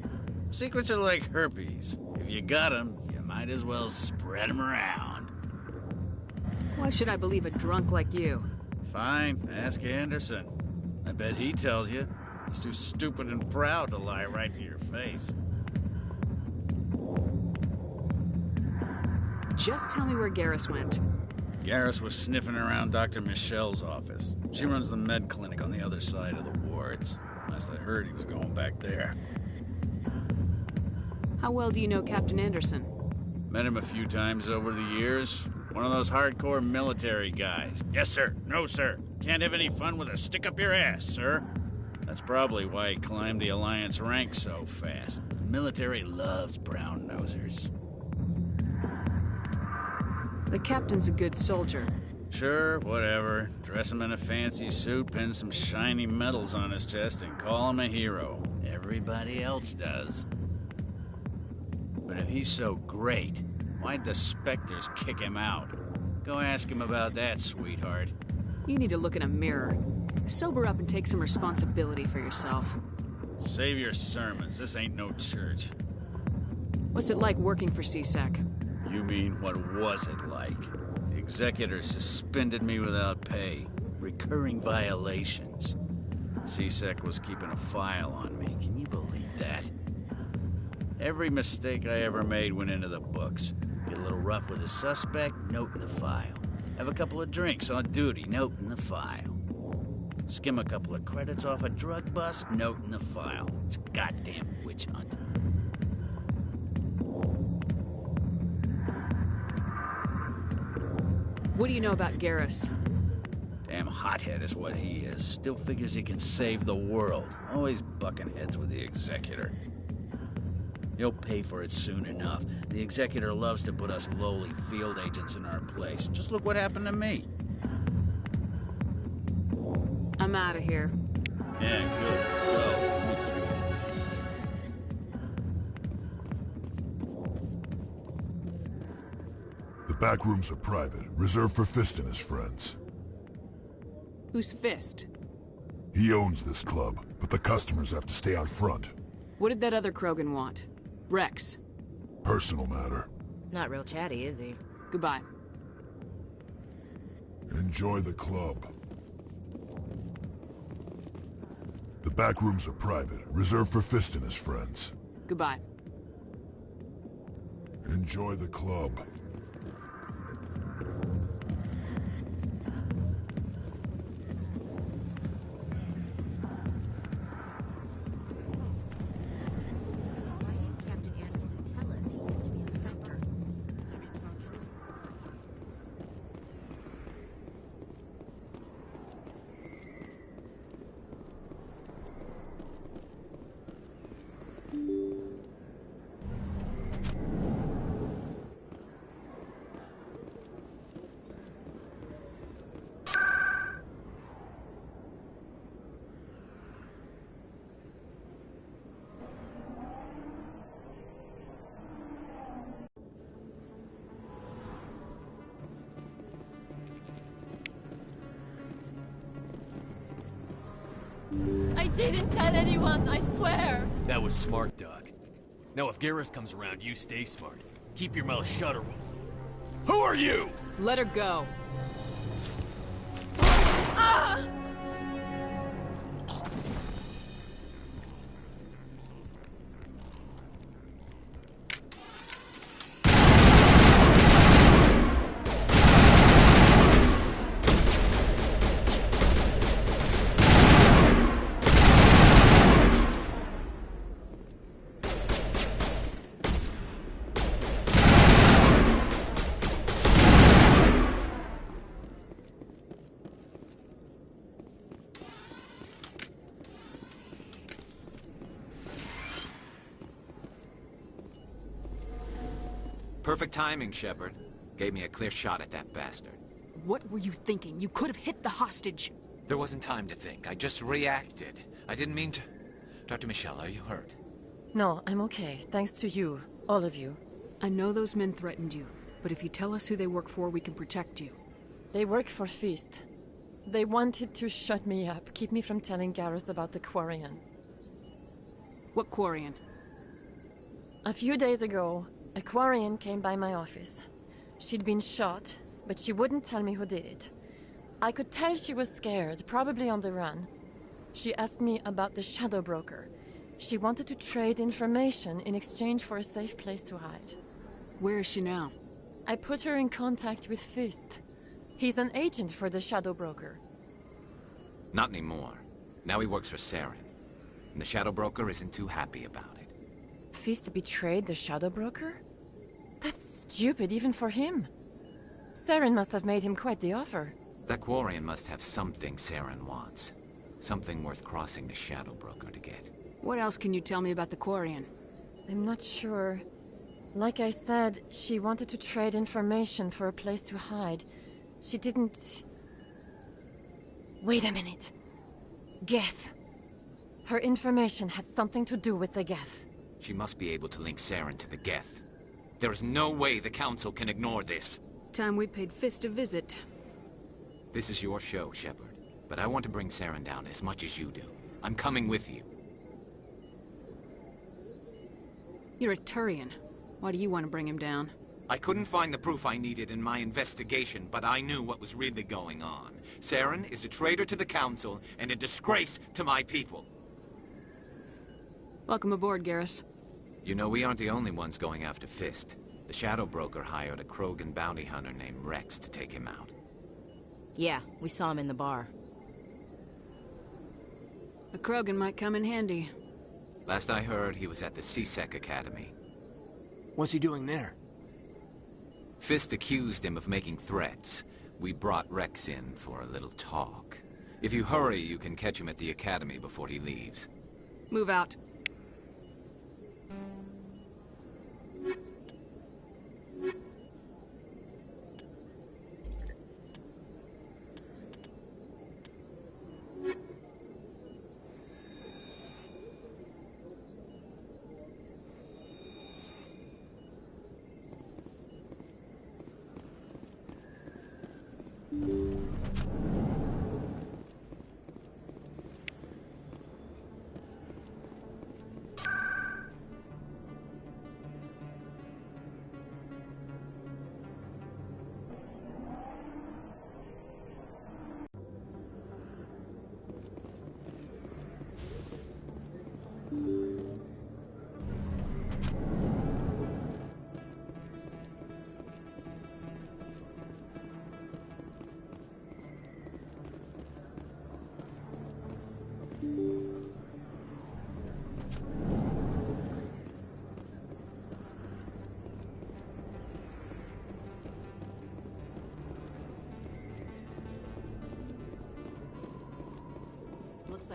Secrets are like herpes. If you got them, you might as well spread them around. Why should I believe a drunk like you? Fine, ask Anderson. I bet he tells you. He's too stupid and proud to lie right to your face. Just tell me where Garrus went. Garrus was sniffing around Dr. Michelle's office. She runs the med clinic on the other side of the wards. Last I heard, he was going back there. How well do you know Captain Anderson? Met him a few times over the years. One of those hardcore military guys. Yes, sir. No, sir. Can't have any fun with a stick up your ass, sir. That's probably why he climbed the Alliance ranks so fast. The military loves brown-nosers. The captain's a good soldier. Sure, whatever. Dress him in a fancy suit, pin some shiny medals on his chest, and call him a hero. Everybody else does. But if he's so great, why'd the Spectres kick him out? Go ask him about that, sweetheart. You need to look in a mirror. Sober up and take some responsibility for yourself. Save your sermons. This ain't no church. What's it like working for CSEC? You mean, what was it like? The executor suspended me without pay. Recurring violations. CSEC was keeping a file on me. Can you believe that? Every mistake I ever made went into the books. Get a little rough with a suspect, note in the file. Have a couple of drinks on duty, note in the file. Skim a couple of credits off a drug bust, note in the file. It's a goddamn witch hunt. What do you know about Garrus? Damn hothead is what he is. Still figures he can save the world. Always bucking heads with the executor. He'll pay for it soon enough. The Executor loves to put us lowly field agents in our place. Just look what happened to me. I'm out of here. Yeah, good. Go. Peace. The back rooms are private, reserved for Fist and his friends. Who's Fist? He owns this club, but the customers have to stay out front. What did that other Krogan want? Rex. Personal matter. Not real chatty, is he? Goodbye. Enjoy the club. The back rooms are private, reserved for Fist and his friends. Goodbye. Enjoy the club. I didn't tell anyone, I swear! That was smart, Doc. Now if Garrus comes around, you stay smart. Keep your mouth shut or... Who are you? Let her go. Ah! Perfect timing, Shepard. Gave me a clear shot at that bastard. What were you thinking? You could have hit the hostage. There wasn't time to think. I just reacted. I didn't mean to... Dr. Michelle, are you hurt? No, I'm okay. Thanks to you. All of you. I know those men threatened you, but if you tell us who they work for, we can protect you. They work for Feast. They wanted to shut me up, keep me from telling Garrus about the Quarian. What Quarian? A few days ago, a Quarian came by my office. She'd been shot, but she wouldn't tell me who did it. I could tell she was scared, probably on the run. She asked me about the Shadow Broker. She wanted to trade information in exchange for a safe place to hide. Where is she now? I put her in contact with Fist. He's an agent for the Shadow Broker. Not anymore. Now he works for Saren. And the Shadow Broker isn't too happy about it. Fist betrayed the Shadow Broker? That's stupid even for him. Saren must have made him quite the offer. That Quarian must have something Saren wants. Something worth crossing the Shadow Broker to get. What else can you tell me about the Quarian? I'm not sure. Like I said, she wanted to trade information for a place to hide. She didn't... Wait a minute. Geth. Her information had something to do with the Geth. She must be able to link Saren to the Geth. There is no way the Council can ignore this. Time we paid Fist a visit. This is your show, Shepard. But I want to bring Saren down as much as you do. I'm coming with you. You're a Turian. Why do you want to bring him down? I couldn't find the proof I needed in my investigation, but I knew what was really going on. Saren is a traitor to the Council and a disgrace to my people. Welcome aboard, Garrus. You know, we aren't the only ones going after Fist. The Shadow Broker hired a Krogan bounty hunter named Rex to take him out. Yeah, we saw him in the bar. A Krogan might come in handy. Last I heard, he was at the CSEC Academy. What's he doing there? Fist accused him of making threats. We brought Rex in for a little talk. If you hurry, you can catch him at the Academy before he leaves. Move out.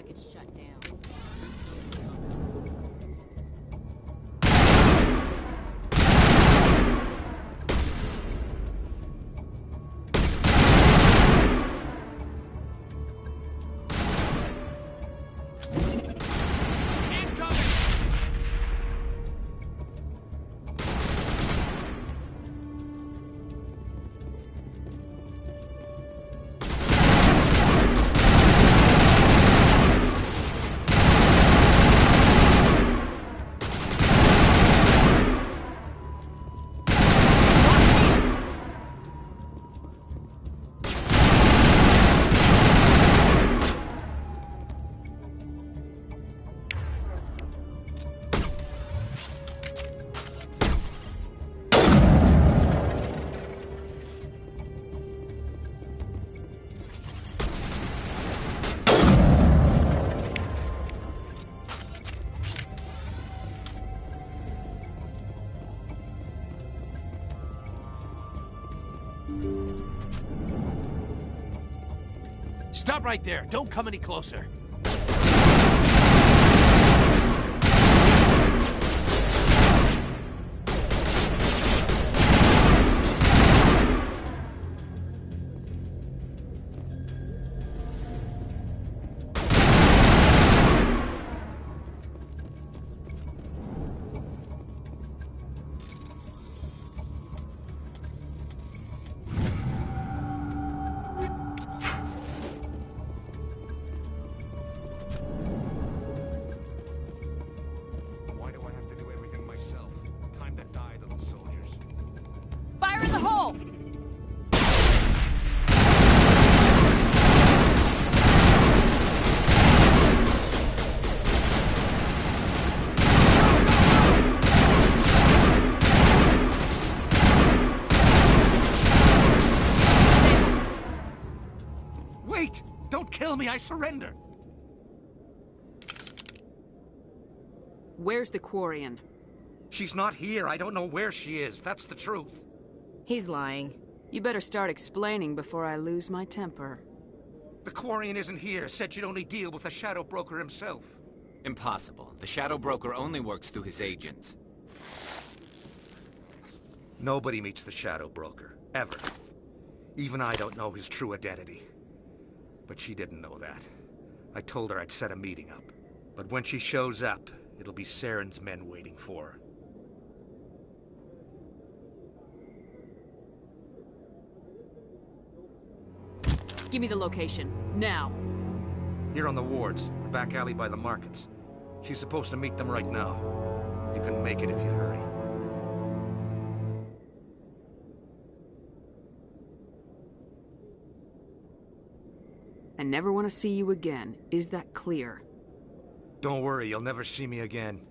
package shut down. Stop right there. Don't come any closer. Fire in the hole! Wait! Don't kill me, I surrender! Where's the Quarian? She's not here. I don't know where she is. That's the truth. He's lying. You better start explaining before I lose my temper. The Quarian isn't here. Said she'd only deal with the Shadow Broker himself. Impossible. The Shadow Broker only works through his agents. Nobody meets the Shadow Broker. Ever. Even I don't know his true identity. But she didn't know that. I told her I'd set a meeting up. But when she shows up, it'll be Saren's men waiting for her. Give me the location, now. Here on the wards, the back alley by the markets. She's supposed to meet them right now. You can make it if you hurry. I never want to see you again. Is that clear? Don't worry, you'll never see me again.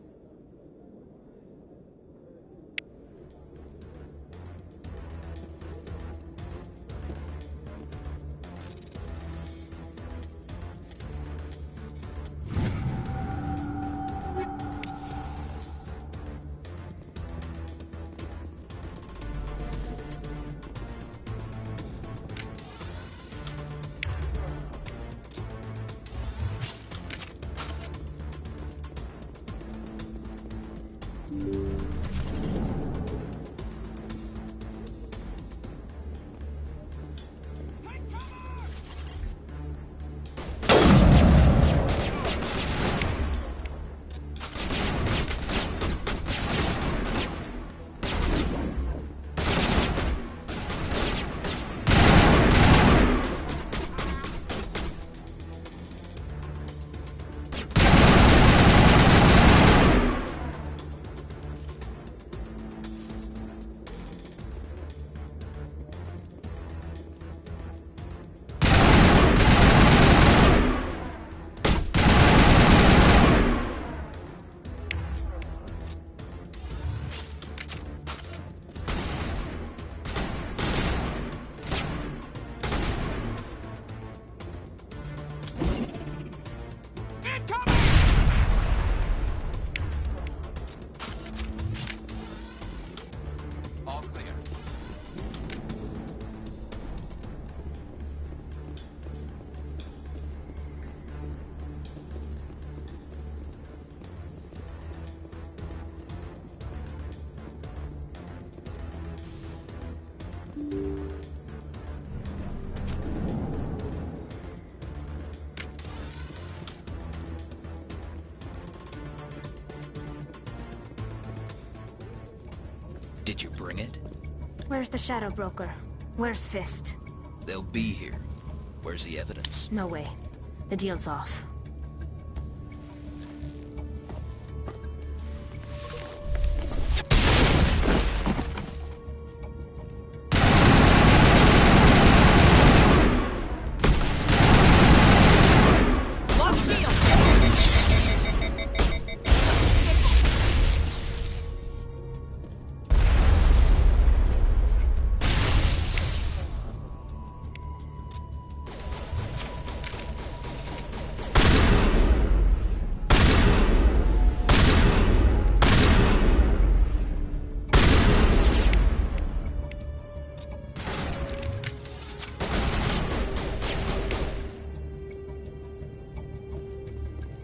Did you bring it? Where's the Shadow Broker? Where's Fist? They'll be here. Where's the evidence? No way. The deal's off.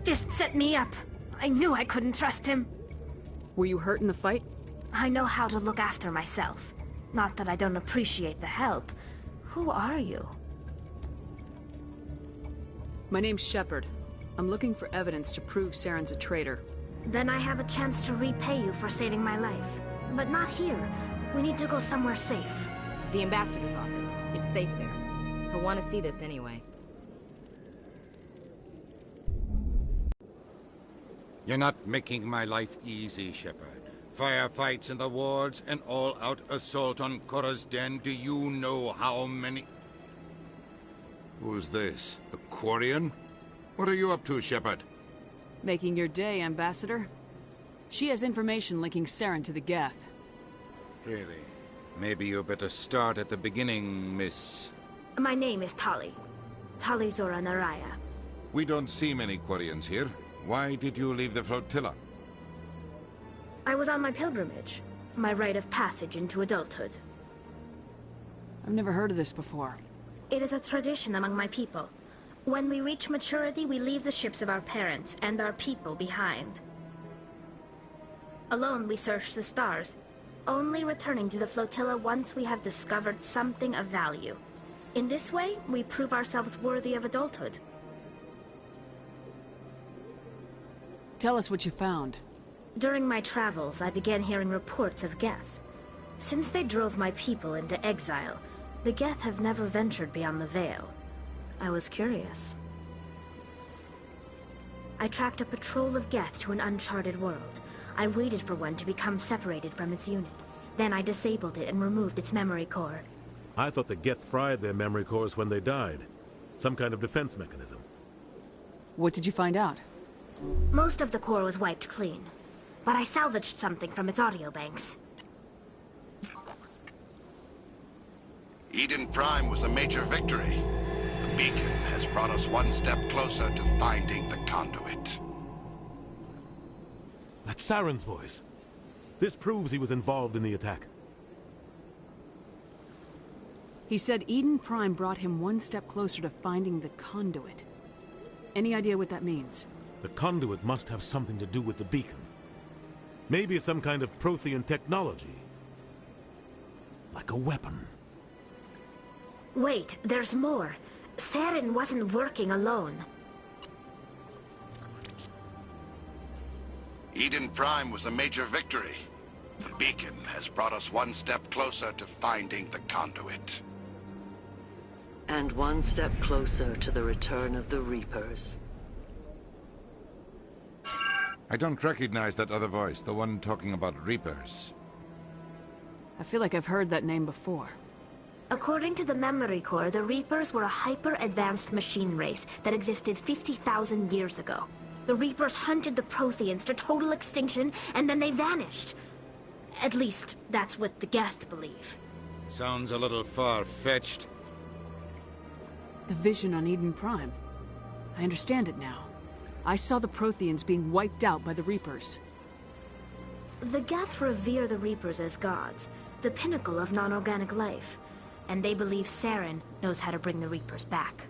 Fist set me up. I knew I couldn't trust him. Were you hurt in the fight? I know how to look after myself. Not that I don't appreciate the help. Who are you? My name's Shepard. I'm looking for evidence to prove Saren's a traitor. Then I have a chance to repay you for saving my life. But not here. We need to go somewhere safe. The ambassador's office. It's safe there. He'll want to see this anyway. You're not making my life easy, Shepard. Firefights in the wards, an all-out assault on Korra's den. Do you know how many... Who's this? A Quarian? What are you up to, Shepard? Making your day, Ambassador. She has information linking Saren to the Geth. Really? Maybe you better start at the beginning, Miss... My name is Tali. Tali Zora Naraya. We don't see many Quarians here. Why did you leave the flotilla? I was on my pilgrimage. My rite of passage into adulthood. I've never heard of this before. It is a tradition among my people. When we reach maturity, we leave the ships of our parents and our people behind. Alone, we search the stars, only returning to the flotilla once we have discovered something of value. In this way, we prove ourselves worthy of adulthood. Tell us what you found. During my travels, I began hearing reports of Geth. Since they drove my people into exile, the Geth have never ventured beyond the Veil. I was curious. I tracked a patrol of Geth to an uncharted world. I waited for one to become separated from its unit. Then I disabled it and removed its memory core. I thought the Geth fried their memory cores when they died. Some kind of defense mechanism. What did you find out? Most of the core was wiped clean, but I salvaged something from its audio banks. Eden Prime was a major victory. The beacon has brought us one step closer to finding the conduit. That's Saren's voice. This proves he was involved in the attack. He said Eden Prime brought him one step closer to finding the conduit. Any idea what that means? The conduit must have something to do with the beacon. Maybe it's some kind of Prothean technology. Like a weapon. Wait, there's more. Saren wasn't working alone. Eden Prime was a major victory. The beacon has brought us one step closer to finding the conduit. And one step closer to the return of the Reapers. I don't recognize that other voice, the one talking about Reapers. I feel like I've heard that name before. According to the memory core, the Reapers were a hyper-advanced machine race that existed 50,000 years ago. The Reapers hunted the Protheans to total extinction, and then they vanished. At least, that's what the Geth believe. Sounds a little far-fetched. The vision on Eden Prime. I understand it now. I saw the Protheans being wiped out by the Reapers. The Geth revere the Reapers as gods, the pinnacle of non-organic life. And they believe Saren knows how to bring the Reapers back.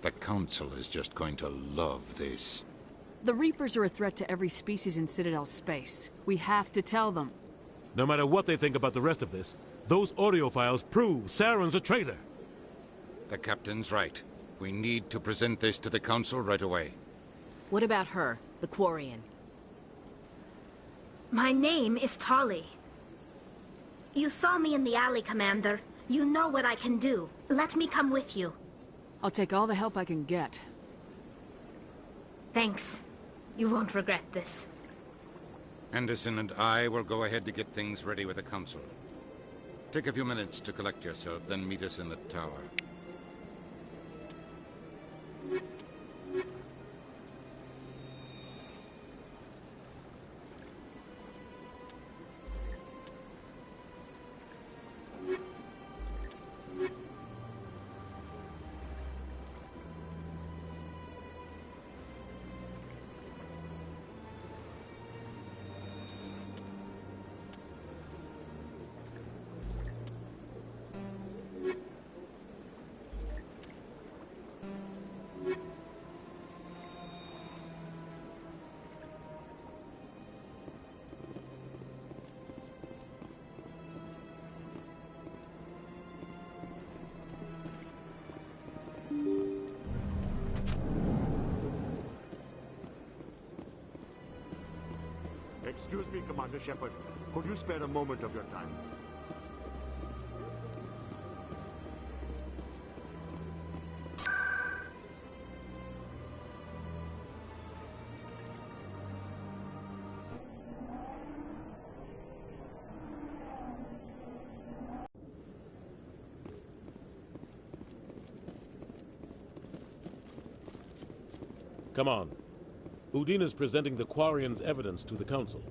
The Council is just going to love this. The Reapers are a threat to every species in Citadel space. We have to tell them. No matter what they think about the rest of this, those audio files prove Saren's a traitor. The Captain's right. We need to present this to the Council right away. What about her, the Quarian? My name is Tali. You saw me in the alley, Commander. You know what I can do. Let me come with you. I'll take all the help I can get. Thanks. You won't regret this. Anderson and I will go ahead to get things ready with the Council. Take a few minutes to collect yourself, then meet us in the tower. Excuse me, Commander Shepard. Could you spare a moment of your time? Come on. Udina's presenting the Quarian's evidence to the Council.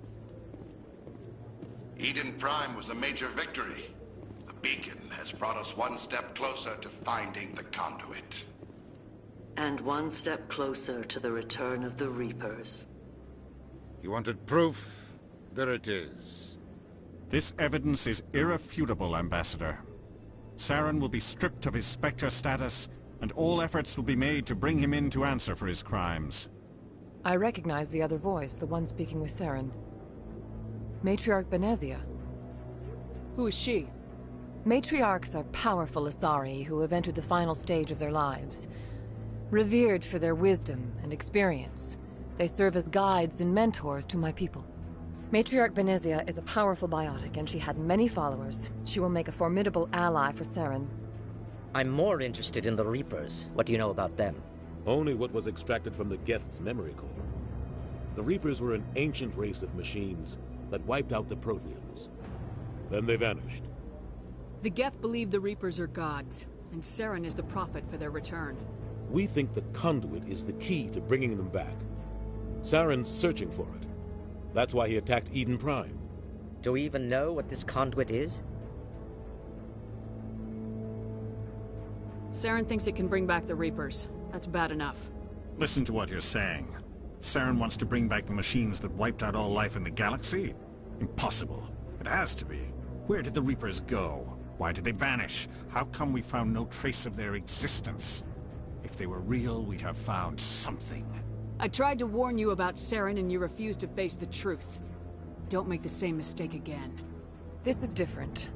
Eden Prime was a major victory. The beacon has brought us one step closer to finding the conduit. And one step closer to the return of the Reapers. You wanted proof? There it is. This evidence is irrefutable, Ambassador. Saren will be stripped of his Spectre status, and all efforts will be made to bring him in to answer for his crimes. I recognize the other voice, the one speaking with Saren. Matriarch Benezia. Who is she? Matriarchs are powerful Asari who have entered the final stage of their lives. Revered for their wisdom and experience, they serve as guides and mentors to my people. Matriarch Benezia is a powerful biotic, and she had many followers. She will make a formidable ally for Saren. I'm more interested in the Reapers. What do you know about them? Only what was extracted from the Geth's memory core. The Reapers were an ancient race of machines that wiped out the Protheans. Then they vanished. The Geth believe the Reapers are gods, and Saren is the prophet for their return. We think the conduit is the key to bringing them back. Saren's searching for it. That's why he attacked Eden Prime. Do we even know what this conduit is? Saren thinks it can bring back the Reapers. That's bad enough. Listen to what you're saying. Saren wants to bring back the machines that wiped out all life in the galaxy? Impossible. It has to be. Where did the Reapers go? Why did they vanish? How come we found no trace of their existence? If they were real, we'd have found something. I tried to warn you about Saren and you refused to face the truth. Don't make the same mistake again. This is different.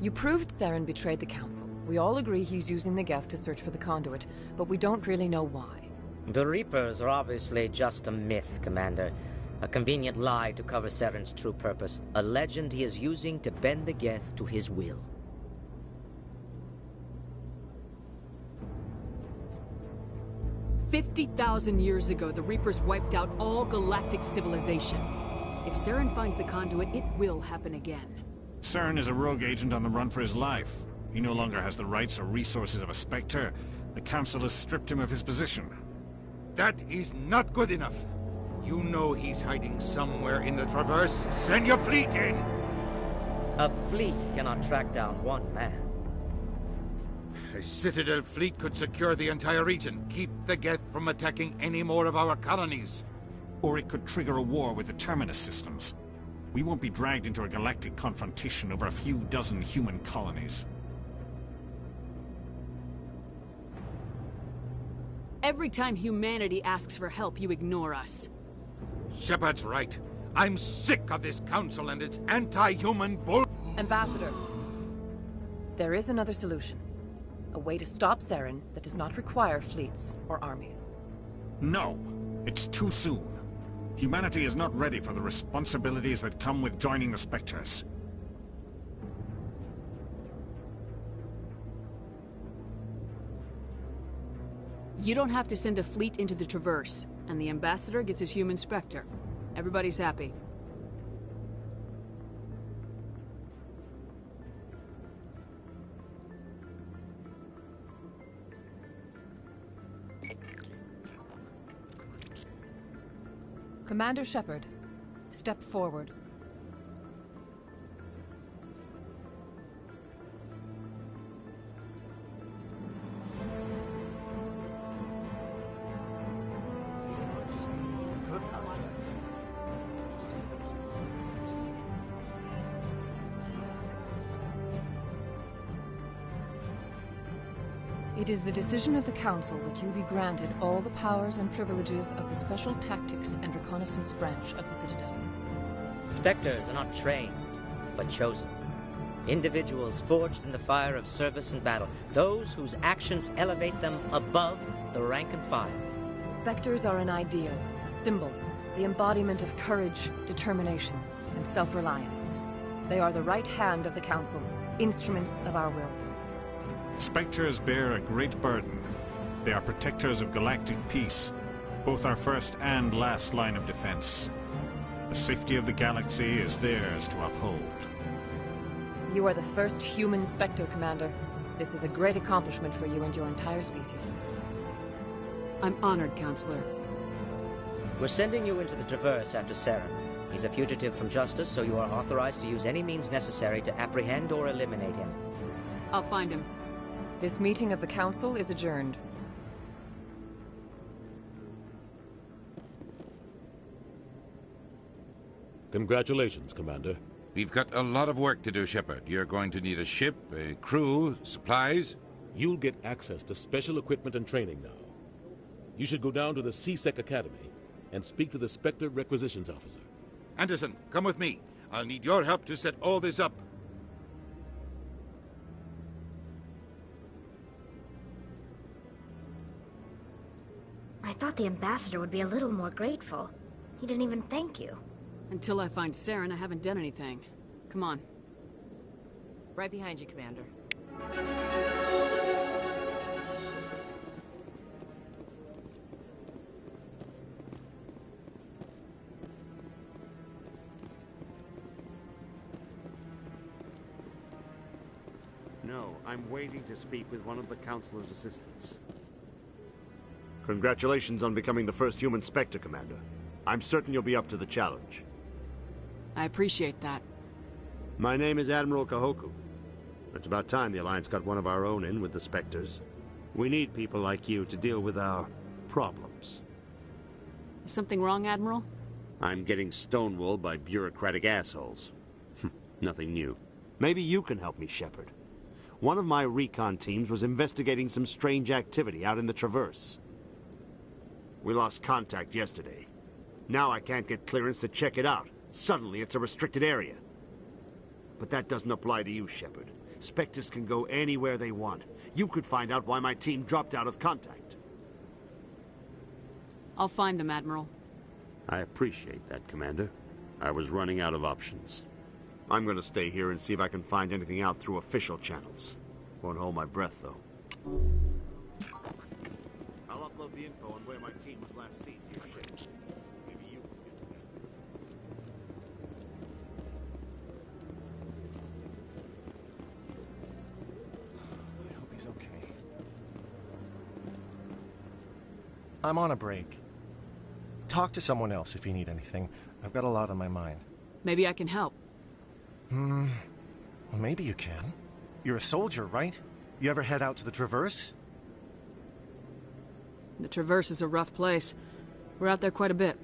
You proved Saren betrayed the Council. We all agree he's using the Geth to search for the conduit, but we don't really know why. The Reapers are obviously just a myth, Commander. A convenient lie to cover Saren's true purpose. A legend he is using to bend the Geth to his will. "50,000 years ago, the Reapers wiped out all galactic civilization. If Saren finds the conduit, it will happen again. Saren is a rogue agent on the run for his life. He no longer has the rights or resources of a Spectre. The Council has stripped him of his position. That is not good enough. You know he's hiding somewhere in the Traverse. Send your fleet in! A fleet cannot track down one man. A Citadel fleet could secure the entire region. Keep the Geth from attacking any more of our colonies. Or it could trigger a war with the Terminus systems. We won't be dragged into a galactic confrontation over a few dozen human colonies. Every time humanity asks for help, you ignore us. Shepard's right. I'm sick of this council and its anti-human bull... Ambassador, there is another solution. A way to stop Saren that does not require fleets or armies. No, it's too soon. Humanity is not ready for the responsibilities that come with joining the Spectres. You don't have to send a fleet into the Traverse, and the Ambassador gets his human Spectre. Everybody's happy. Commander Shepard, step forward. It is the decision of the Council that you be granted all the powers and privileges of the Special Tactics and Reconnaissance Branch of the Citadel. Spectres are not trained, but chosen. Individuals forged in the fire of service and battle. Those whose actions elevate them above the rank and file. Spectres are an ideal, a symbol, the embodiment of courage, determination, and self-reliance. They are the right hand of the Council, instruments of our will. Spectres bear a great burden. They are protectors of galactic peace, both our first and last line of defense. The safety of the galaxy is theirs to uphold. You are the first human Spectre, Commander. This is a great accomplishment for you and your entire species. I'm honored, Counselor. We're sending you into the Traverse after Saren. He's a fugitive from justice, so you are authorized to use any means necessary to apprehend or eliminate him. I'll find him. This meeting of the Council is adjourned. Congratulations, Commander. We've got a lot of work to do, Shepard. You're going to need a ship, a crew, supplies. You'll get access to special equipment and training now. You should go down to the CSEC Academy and speak to the Spectre Requisitions Officer. Anderson, come with me. I'll need your help to set all this up. I thought the Ambassador would be a little more grateful. He didn't even thank you. Until I find Saren, I haven't done anything. Come on. Right behind you, Commander. No, I'm waiting to speak with one of the Councilor's assistants. Congratulations on becoming the first human Spectre, Commander. I'm certain you'll be up to the challenge. I appreciate that. My name is Admiral Kahoku. It's about time the Alliance got one of our own in with the Spectres. We need people like you to deal with our problems. Is something wrong, Admiral? I'm getting stonewalled by bureaucratic assholes. Nothing new. Maybe you can help me, Shepard. One of my recon teams was investigating some strange activity out in the Traverse. We lost contact yesterday. Now I can't get clearance to check it out. Suddenly it's a restricted area. But that doesn't apply to you, Shepard. Spectres can go anywhere they want. You could find out why my team dropped out of contact. I'll find them, Admiral. I appreciate that, Commander. I was running out of options. I'm gonna stay here and see if I can find anything out through official channels. Won't hold my breath, though. I'll upload the info on where my team was last seen to your ship. Maybe you can get some answers. I hope he's okay. I'm on a break. Talk to someone else if you need anything. I've got a lot on my mind. Maybe I can help. Well, maybe you can. You're a soldier, right? You ever head out to the Traverse? The Traverse is a rough place. We're out there quite a bit.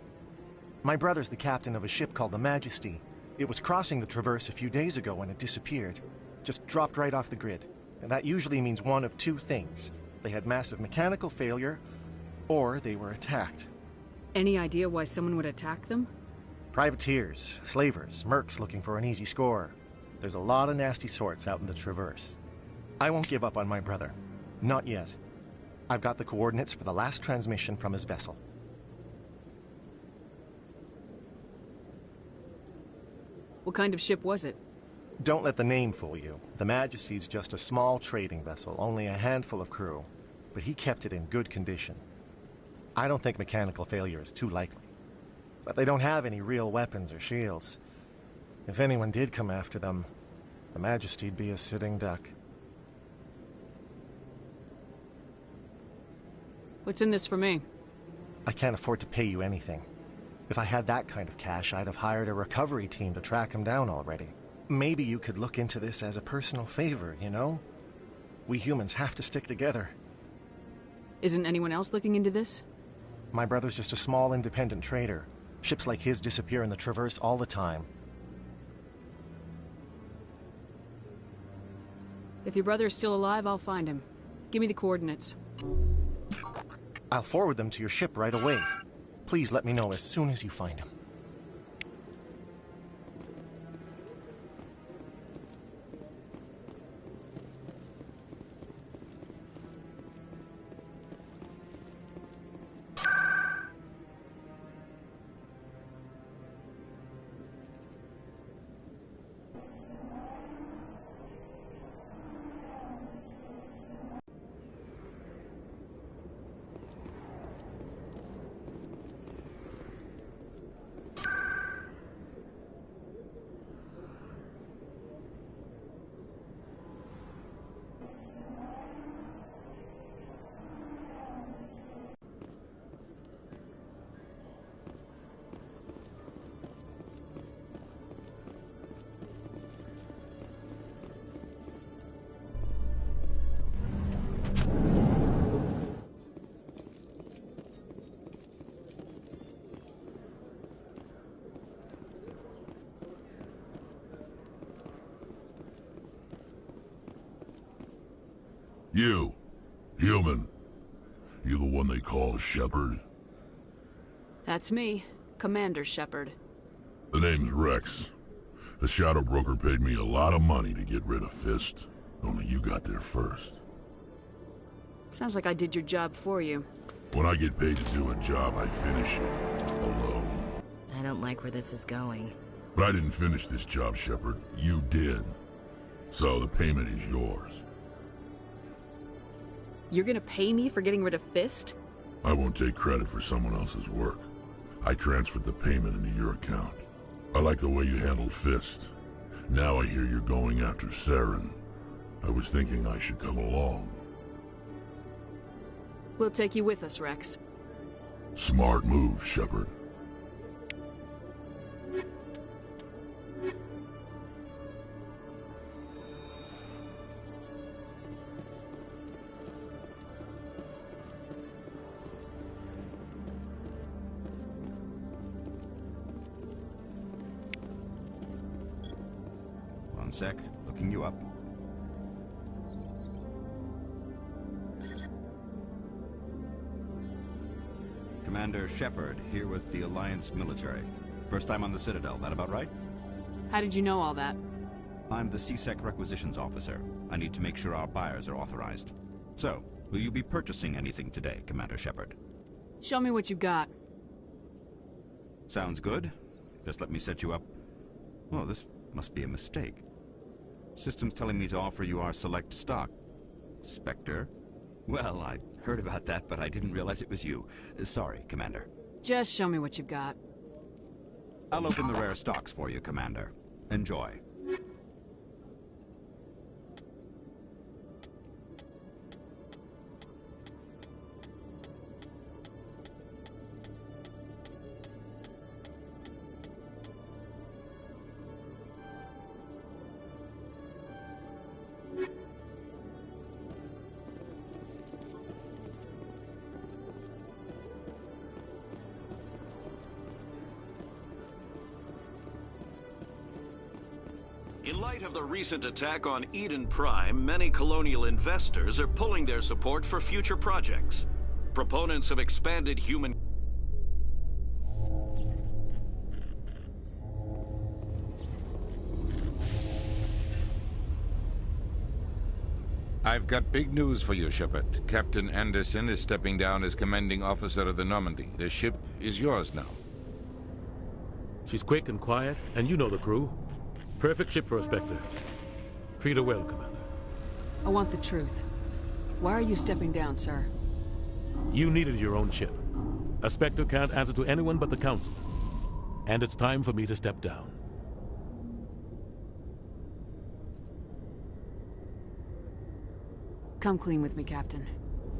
My brother's the captain of a ship called the Majesty. It was crossing the Traverse a few days ago when it disappeared. Just dropped right off the grid. And that usually means one of two things. They had massive mechanical failure, or they were attacked. Any idea why someone would attack them? Privateers, slavers, mercs looking for an easy score. There's a lot of nasty sorts out in the Traverse. I won't give up on my brother. Not yet. I've got the coordinates for the last transmission from his vessel. What kind of ship was it? Don't let the name fool you. The Majesty's just a small trading vessel, only a handful of crew. but he kept it in good condition. I don't think mechanical failure is too likely. But they don't have any real weapons or shields. If anyone did come after them, the Majesty'd be a sitting duck. What's in this for me? I can't afford to pay you anything. If I had that kind of cash, I'd have hired a recovery team to track him down already. Maybe you could look into this as a personal favor, you know? We humans have to stick together. Isn't anyone else looking into this? My brother's just a small independent trader. Ships like his disappear in the Traverse all the time. If your brother is still alive, I'll find him. Give me the coordinates. I'll forward them to your ship right away. Please let me know as soon as you find him. You, human. You the one they call Shepard? That's me, Commander Shepard. The name's Rex. The Shadow Broker paid me a lot of money to get rid of Fist. Only you got there first. Sounds like I did your job for you. When I get paid to do a job, I finish it. Alone. I don't like where this is going. But I didn't finish this job, Shepard. You did. So the payment is yours. You're gonna pay me for getting rid of Fist? I won't take credit for someone else's work. I transferred the payment into your account. I like the way you handled Fist. Now I hear you're going after Saren. I was thinking I should come along. We'll take you with us, Rex. Smart move, Shepard. One sec, looking you up. Commander Shepard, here with the Alliance military. First time on the Citadel, that about right? How did you know all that? I'm the CSEC requisitions officer. I need to make sure our buyers are authorized. So, will you be purchasing anything today, Commander Shepard? Show me what you got. Sounds good. Just let me set you up. Oh, this must be a mistake. System's telling me to offer you our select stock. Spectre? Well, I heard about that, but I didn't realize it was you. Sorry, Commander. Just show me what you've got. I'll open the rare stocks for you, Commander. Enjoy. In light of the recent attack on Eden Prime, many colonial investors are pulling their support for future projects. Proponents of expanded human... I've got big news for you, Shepard. Captain Anderson is stepping down as commanding officer of the Normandy. The ship is yours now. She's quick and quiet, and you know the crew. Perfect ship for a Spectre. Treat her well, Commander. I want the truth. Why are you stepping down, sir? You needed your own ship. A Spectre can't answer to anyone but the Council. And it's time for me to step down. Come clean with me, Captain.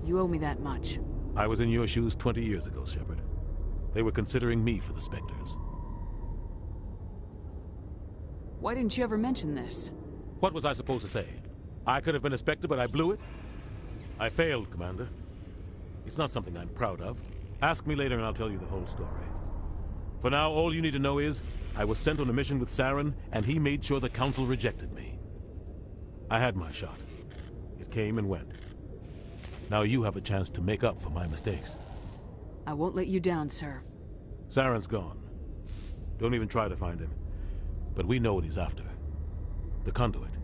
You owe me that much. I was in your shoes 20 years ago, Shepard. They were considering me for the Spectres. Why didn't you ever mention this? What was I supposed to say? I could have been a Spectre, but I blew it? I failed, Commander. It's not something I'm proud of. Ask me later and I'll tell you the whole story. For now, all you need to know is, I was sent on a mission with Saren, and he made sure the Council rejected me. I had my shot. It came and went. Now you have a chance to make up for my mistakes. I won't let you down, sir. Saren's gone. Don't even try to find him. But we know what he's after. The conduit.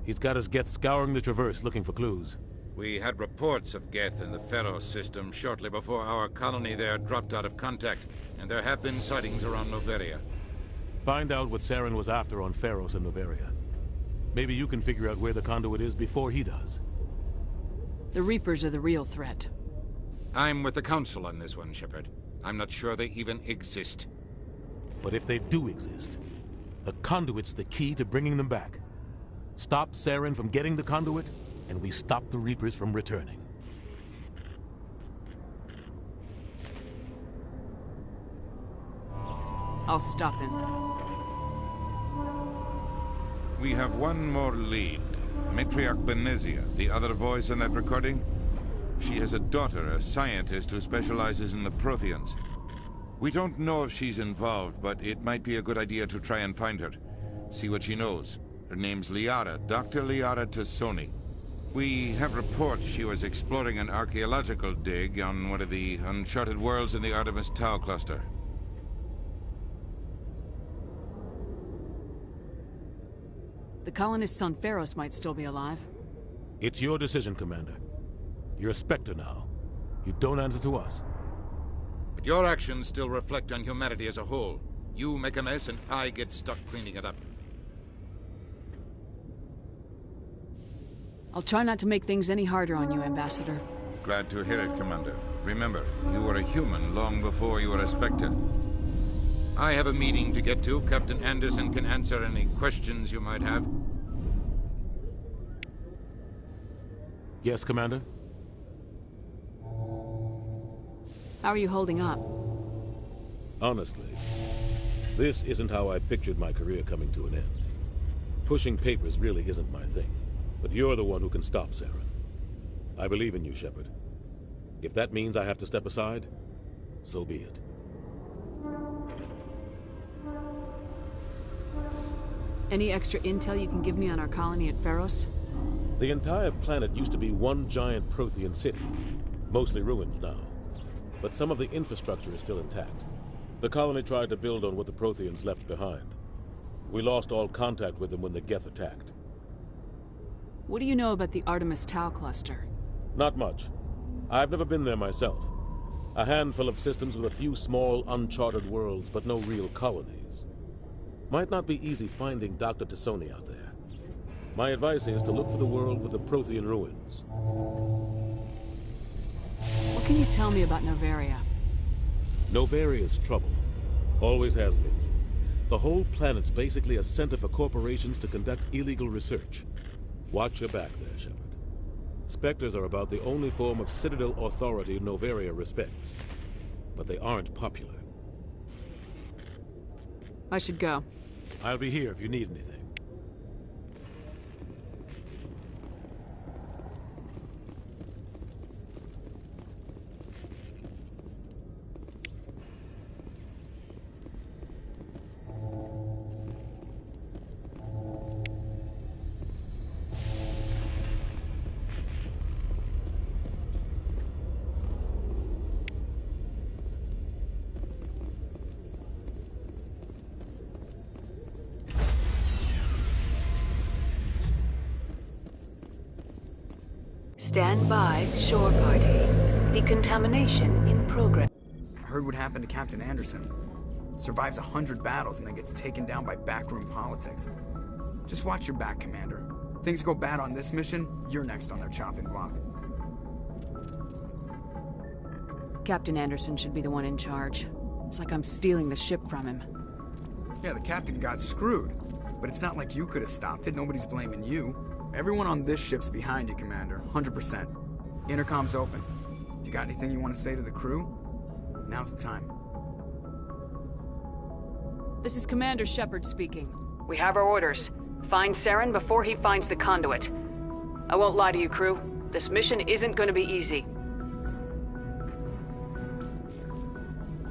He's got his Geth scouring the Traverse looking for clues. We had reports of Geth in the Pharos system shortly before our colony there dropped out of contact, and there have been sightings around Noveria. Find out what Saren was after on Pharos and Noveria. Maybe you can figure out where the conduit is before he does. The Reapers are the real threat. I'm with the Council on this one, Shepard. I'm not sure they even exist. But if they do exist, the conduit's the key to bringing them back. Stop Saren from getting the conduit, and we stop the Reapers from returning. I'll stop him. We have one more lead. Matriarch Benezia, the other voice in that recording. She has a daughter, a scientist who specializes in the Protheans. We don't know if she's involved, but it might be a good idea to try and find her. See what she knows. Her name's Liara, Dr. Liara Tassoni. We have reports she was exploring an archaeological dig on one of the uncharted worlds in the Artemis Tau cluster. The colonists on Pharos might still be alive. It's your decision, Commander. You're a Spectre now. You don't answer to us. But your actions still reflect on humanity as a whole. You make a mess and I get stuck cleaning it up. I'll try not to make things any harder on you, Ambassador. Glad to hear it, Commander. Remember, you were a human long before you were a Spectre. I have a meeting to get to. Captain Anderson can answer any questions you might have. Yes, Commander? How are you holding up? Honestly, this isn't how I pictured my career coming to an end. Pushing papers really isn't my thing. But you're the one who can stop Saren. I believe in you, Shepard. If that means I have to step aside, so be it. Any extra intel you can give me on our colony at Pharos? The entire planet used to be one giant Prothean city. Mostly ruins now. But some of the infrastructure is still intact. The colony tried to build on what the Protheans left behind. We lost all contact with them when the Geth attacked. What do you know about the Artemis Tau cluster? Not much. I've never been there myself. A handful of systems with a few small, uncharted worlds, but no real colonies. Might not be easy finding Dr. Tassoni out there. My advice is to look for the world with the Prothean ruins. What can you tell me about Noveria? Noveria's trouble. Always has been. The whole planet's basically a center for corporations to conduct illegal research. Watch your back there, Shepard. Spectres are about the only form of Citadel authority Noveria respects. But they aren't popular. I should go. I'll be here if you need anything. Stand by, shore party. Decontamination in progress. Heard what happened to Captain Anderson. Survives 100 battles and then gets taken down by backroom politics. Just watch your back, Commander. Things go bad on this mission, you're next on their chopping block. Captain Anderson should be the one in charge. It's like I'm stealing the ship from him. Yeah, the captain got screwed. But it's not like you could have stopped it. Nobody's blaming you. Everyone on this ship's behind you, Commander. 100%. Intercom's open. If you got anything you want to say to the crew, now's the time. This is Commander Shepard speaking. We have our orders. Find Saren before he finds the conduit. I won't lie to you, crew. This mission isn't going to be easy.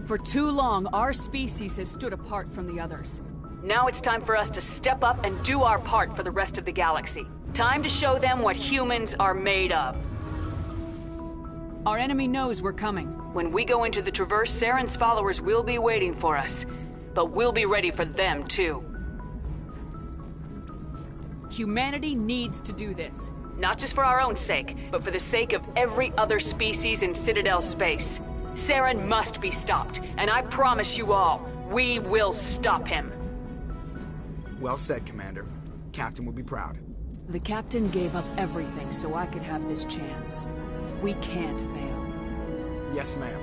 For too long, our species has stood apart from the others. Now it's time for us to step up and do our part for the rest of the galaxy. Time to show them what humans are made of. Our enemy knows we're coming. When we go into the Traverse, Saren's followers will be waiting for us. But we'll be ready for them, too. Humanity needs to do this. Not just for our own sake, but for the sake of every other species in Citadel space. Saren must be stopped, and I promise you all, we will stop him. Well said, Commander. Captain will be proud. The Captain gave up everything so I could have this chance. We can't fail. Yes, ma'am.